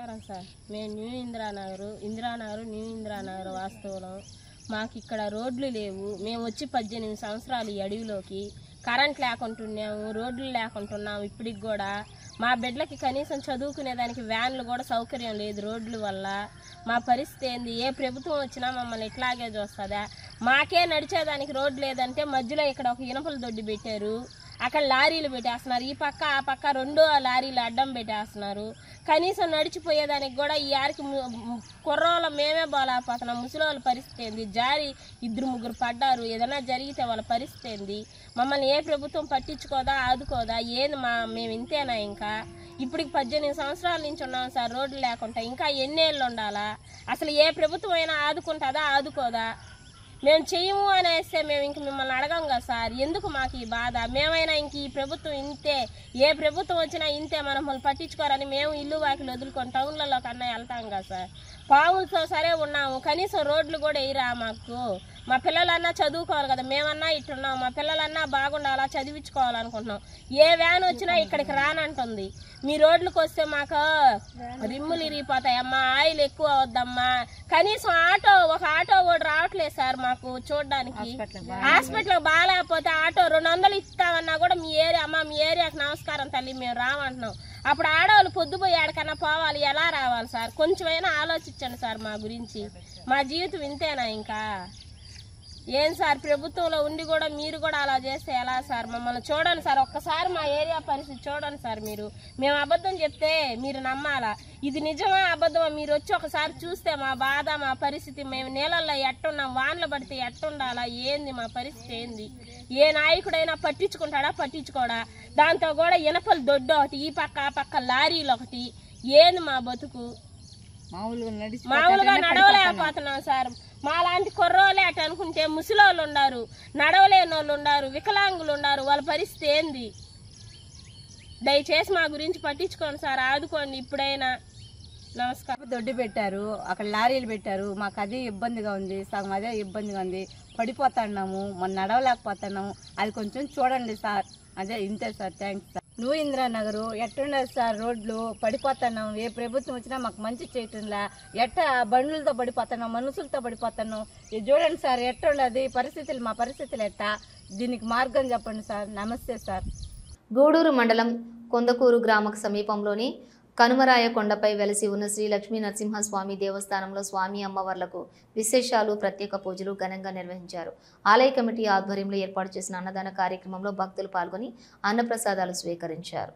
నమస్కారం సార్. మేము న్యూ ఇందిరానగర్ వాస్తవులం. మాకు ఇక్కడ రోడ్లు లేవు. మేము వచ్చి 18 సంవత్సరాలు ఈ అడవిలోకి. కరెంట్ లేకుంటున్నాము, రోడ్లు లేకుంటున్నాము. ఇప్పటికి కూడా మా బిడ్డలకి కనీసం చదువుకునేదానికి వ్యాన్లు కూడా సౌకర్యం లేదు రోడ్ల వల్ల. మా పరిస్థితి ఏంది? ఏ ప్రభుత్వం వచ్చినా మమ్మల్ని ఇట్లాగే చూస్తుందా? మాకే నడిచేదానికి రోడ్డు లేదంటే మధ్యలో ఇక్కడ ఒక ఇనపల దొడ్డి పెట్టారు, అక్కడ లారీలు పెట్టేస్తున్నారు. ఈ పక్క ఆ పక్క 2 లారీలు అడ్డం పెట్టేస్తున్నారు. కనీసం నడిచిపోయేదానికి కూడా ఈ ఆరికి కుర్రోళ్ళ మేమే బాలేకపోతున్నాం. ముసలోళ్ళ పరిస్థితి ఏంది? జారి 2-3 పడ్డారు. ఏదైనా జరిగితే వాళ్ళ పరిస్థితి ఏంది? మమ్మల్ని ఏ ప్రభుత్వం పట్టించుకోదా, ఆదుకోదా? ఏంది మేము ఇంతేనా? ఇంకా ఇప్పటికి 18 సంవత్సరాల నుంచి ఉన్నాం సార్ రోడ్లు లేకుండా. ఇంకా ఎన్నేళ్ళు ఉండాలా? అసలు ఏ ప్రభుత్వం అయినా ఆదుకుంటుందా, ఆదుకోదా? మేము చెయ్యము అనేస్తే మేము ఇంక మిమ్మల్ని అడగం కదా సార్. ఎందుకు మాకు ఈ బాధ? మేమైనా ఇంక ఈ ప్రభుత్వం ఇంతే, ఏ ప్రభుత్వం వచ్చినా ఇంతే, మమ్మల్ని పట్టించుకోరని మేము ఇల్లు వాకిలు వదులుకొని టౌన్లలో కన్నా వెళ్తాం కదా సార్. పాములతో సరే ఉన్నాము, కనీసం రోడ్లు కూడా వేయరా మాకు. మా పిల్లలన్నా చదువుకోవాలి కదా, మేమన్నా ఇట్టున్నాం. మా పిల్లలన్నా బాగుండాలా, చదివించుకోవాలనుకుంటున్నాం. ఏ వ్యాన్ వచ్చినా ఇక్కడికి రానంటుంది. మీ రోడ్లకు వస్తే మాకు రిమ్ములు ఇరిగిపోతాయమ్మా, ఆయిల్ ఎక్కువ అవుద్దమ్మా. కనీసం ఒక ఆటో కూడా రావట్లేదు సార్ మాకు చూడడానికి. హాస్పిటల్ బాగాలేకపోతే ఆటో 200 ఇస్తామన్నా కూడా మీ ఏరియాకి నమస్కారం తల్లి మేము రామంటున్నాం. అప్పుడు ఆడవాళ్ళు పొద్దుపోయి ఆడకన్నా పోవాలి, ఎలా రావాలి సార్? కొంచెమైనా ఆలోచించండి సార్ మా గురించి. మా జీవితం ఇంతేనా ఇంకా? ఏం సార్, ప్రభుత్వంలో ఉండి కూడా మీరు కూడా అలా చేస్తే ఎలా సార్? మమ్మల్ని చూడండి సార్, ఒక్కసారి మా ఏరియా పరిస్థితి చూడండి సార్. మేము అబద్ధం చెప్తే మీరు నమ్మాలా? ఇది నిజమా అబద్ధమా? మీరు వచ్చి ఒకసారి చూస్తే మా బాధ, మా పరిస్థితి, మేము నీళ్ళల్లో ఎట్టున్నాం, వానలు పడితే ఎట్టుండాలా, ఏంది మా పరిస్థితి ఏంది? ఏ నాయకుడైనా పట్టించుకుంటాడా, పట్టించుకోడా? దాంతో కూడా ఇనపలు దొడ్డు ఒకటి, ఈ పక్క ఆ పక్క లారీలు ఒకటి. ఏంది మా బతుకు? మామూలుగా నడవలేకపోతున్నాం సార్. మాలాంటి కుర్రోళ్ళే అటు అనుకుంటే ముసలోళ్ళు ఉన్నారు, నడవలేని వాళ్ళు ఉన్నారు, వికలాంగులు ఉన్నారు. వాళ్ళ పరిస్థితి ఏంది? దయచేసి మా గురించి పట్టించుకోండి సార్, ఆదుకోండి ఇప్పుడైనా. నమస్కారం. దొడ్డి పెట్టారు, అక్కడ లారీలు పెట్టారు. మాకు అదే ఇబ్బందిగా ఉంది, సగం అదే ఇబ్బందిగా ఉంది. పడిపోతున్నాము, మనం నడవలేకపోతున్నాము. అది కొంచెం చూడండి సార్. అదే ఇంతే sir. Thanks sir. New Indiranagar ఎట్టుండదు సార్, రోడ్లు పడిపోతున్నాం. ఏ ప్రభుత్వం వచ్చినా మాకు మంచి చేయటంలా. బండ్లతో పడిపోతున్నాం, మనుషులతో పడిపోతున్నాం. ఇది చూడండి సార్ ఎట్టుండదు పరిస్థితులు, మా పరిస్థితులు ఎట్టా? దీనికి మార్గం చెప్పండి సార్. నమస్తే సార్. గూడూరు మండలం కొందకూరు గ్రామకు సమీపంలోని కనుమరాయ కొండపై వెలసి ఉన్న శ్రీ లక్ష్మీ నరసింహస్వామి దేవస్థానంలో స్వామి అమ్మవార్లకు విశేషాలు, ప్రత్యేక పూజలు ఘనంగా నిర్వహించారు. ఆలయ కమిటీ ఆధ్వర్యంలో ఏర్పాటు చేసిన అన్నదాన కార్యక్రమంలో భక్తులు పాల్గొని అన్నప్రసాదాలు స్వీకరించారు.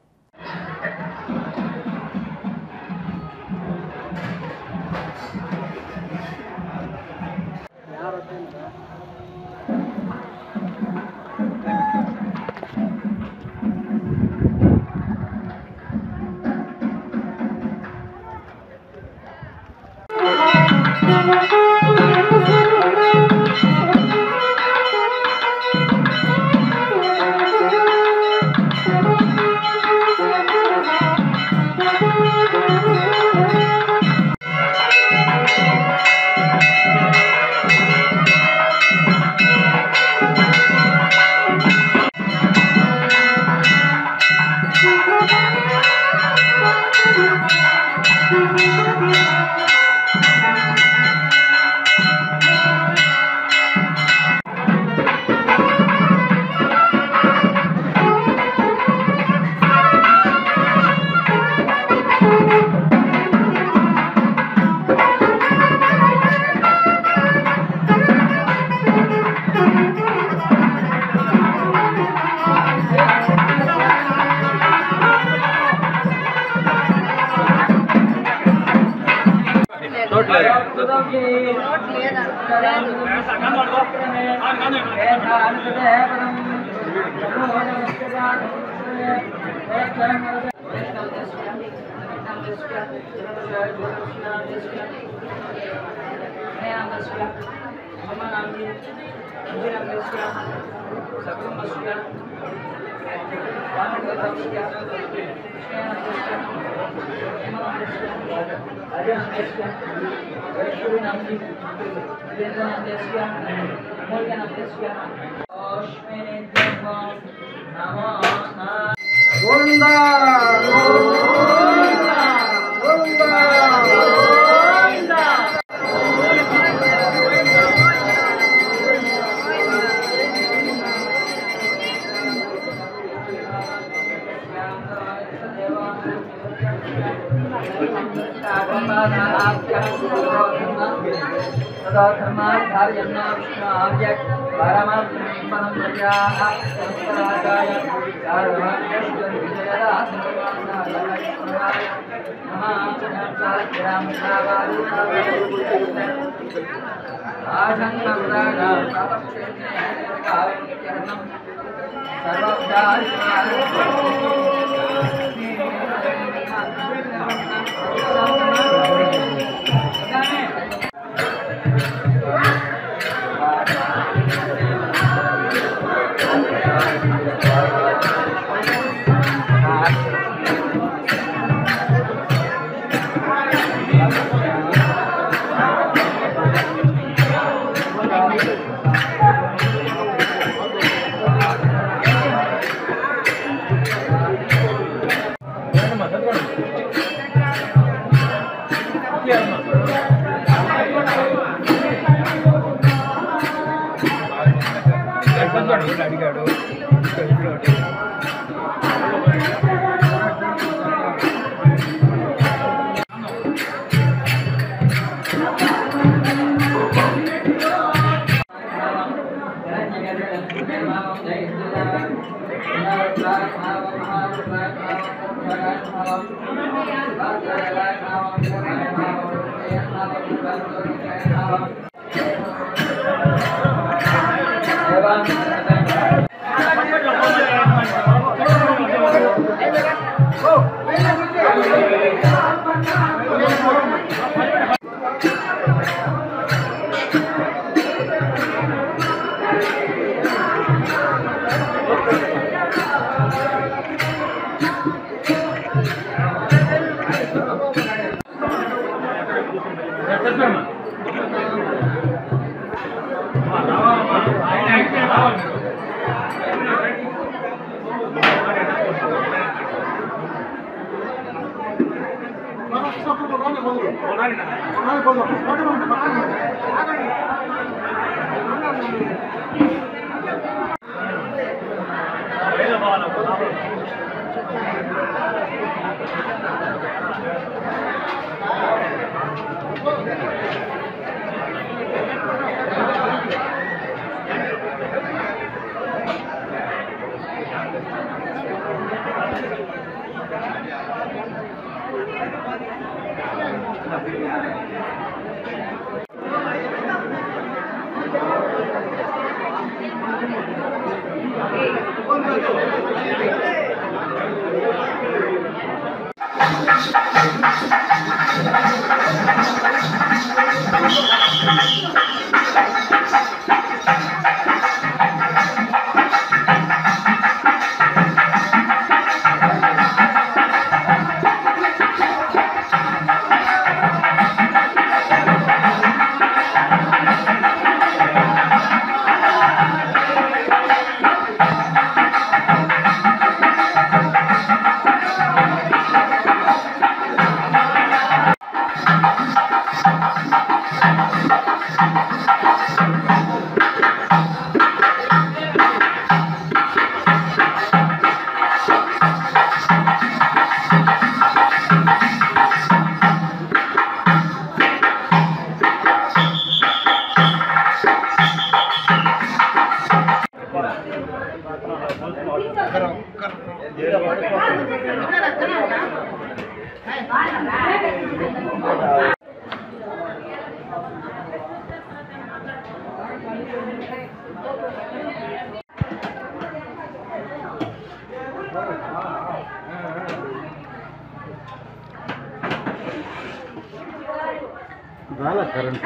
రాలే కరెంట్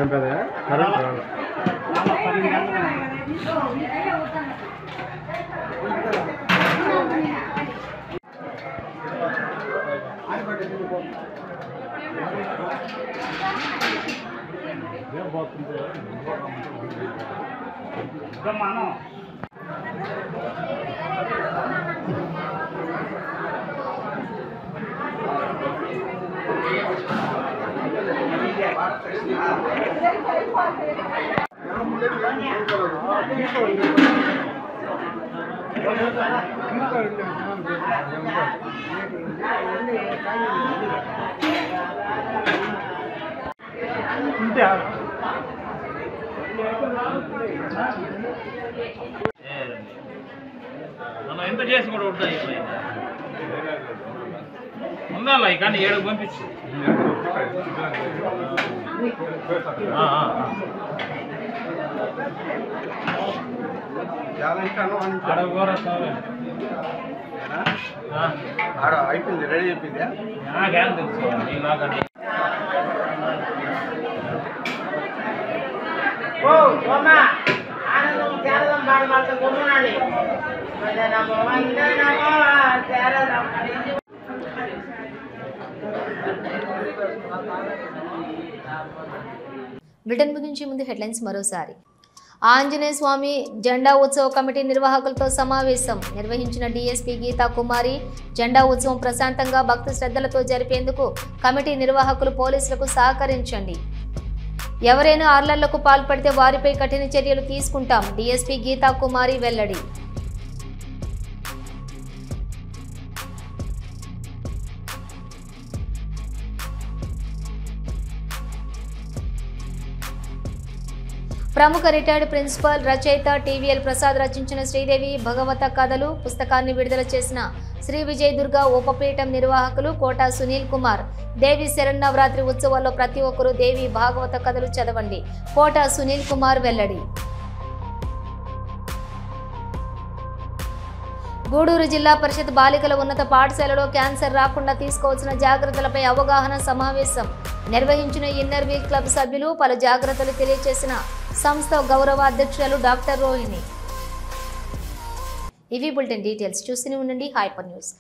ఏం పెద్ద కరెంట్ రాలే మనం ఎంత చేసి కూడా ఉంటాయి ఉండాలి కానీ ఏడుకు పంపించు ఆడ అయిపోయింది రెడీ అయిపోయిందా నాకేం తెలుసు నీలాగని ఆనందం శారదం పాడు మాత్రం కొమ్మునండి నమో వందనమో శారదం బ్రిటన్ ముగించే ముందు హెడ్లైన్స్ మరోసారి. ఆంజనేయ స్వామి జెండా ఉత్సవ కమిటీ నిర్వాహకులతో సమావేశం నిర్వహించిన డీఎస్పీ గీతా కుమారి. జెండా ఉత్సవం ప్రశాంతంగా భక్తి శ్రద్ధలతో జరిపేందుకు కమిటీ నిర్వాహకులు పోలీసులకు సహకరించండి. ఎవరైనా అల్లర్లకు పాల్పడితే వారిపై కఠిన చర్యలు తీసుకుంటాం. డీఎస్పీ గీతా కుమారి వెల్లడి. ప్రముఖ రిటైర్డ్ ప్రిన్సిపల్ రచయిత టీవీఎల్ ప్రసాద్ రచించిన శ్రీదేవి భగవత కథలు పుస్తకాన్ని విడుదల చేసిన శ్రీ విజయ్ దుర్గా ఉపపీఠం నిర్వాహకులు కోటా సునీల్ కుమార్. దేవి శరన్నవరాత్రి ఉత్సవాల్లో ప్రతి ఒక్కరూ దేవి భాగవత కథలు చదవండి. కోటా సునీల్ కుమార్ వెల్లడి. గూడూరు జిల్లా పరిషత్ బాలికల ఉన్నత పాఠశాలలో క్యాన్సర్ రాకుండా తీసుకోవాల్సిన జాగ్రత్తలపై అవగాహన సమావేశం నిర్వహించిన ఇన్నర్ వీల్ క్లబ్ సభ్యులు పలు జాగ్రత్తలు తెలియజేసిన సంస్థ గౌరవ అధ్యక్షురాలు డాక్టర్ రోహిణి. ఇవి బులెటిన్ డీటెయిల్స్. చూస్తూనే ఉండండి హైపర్ న్యూస్.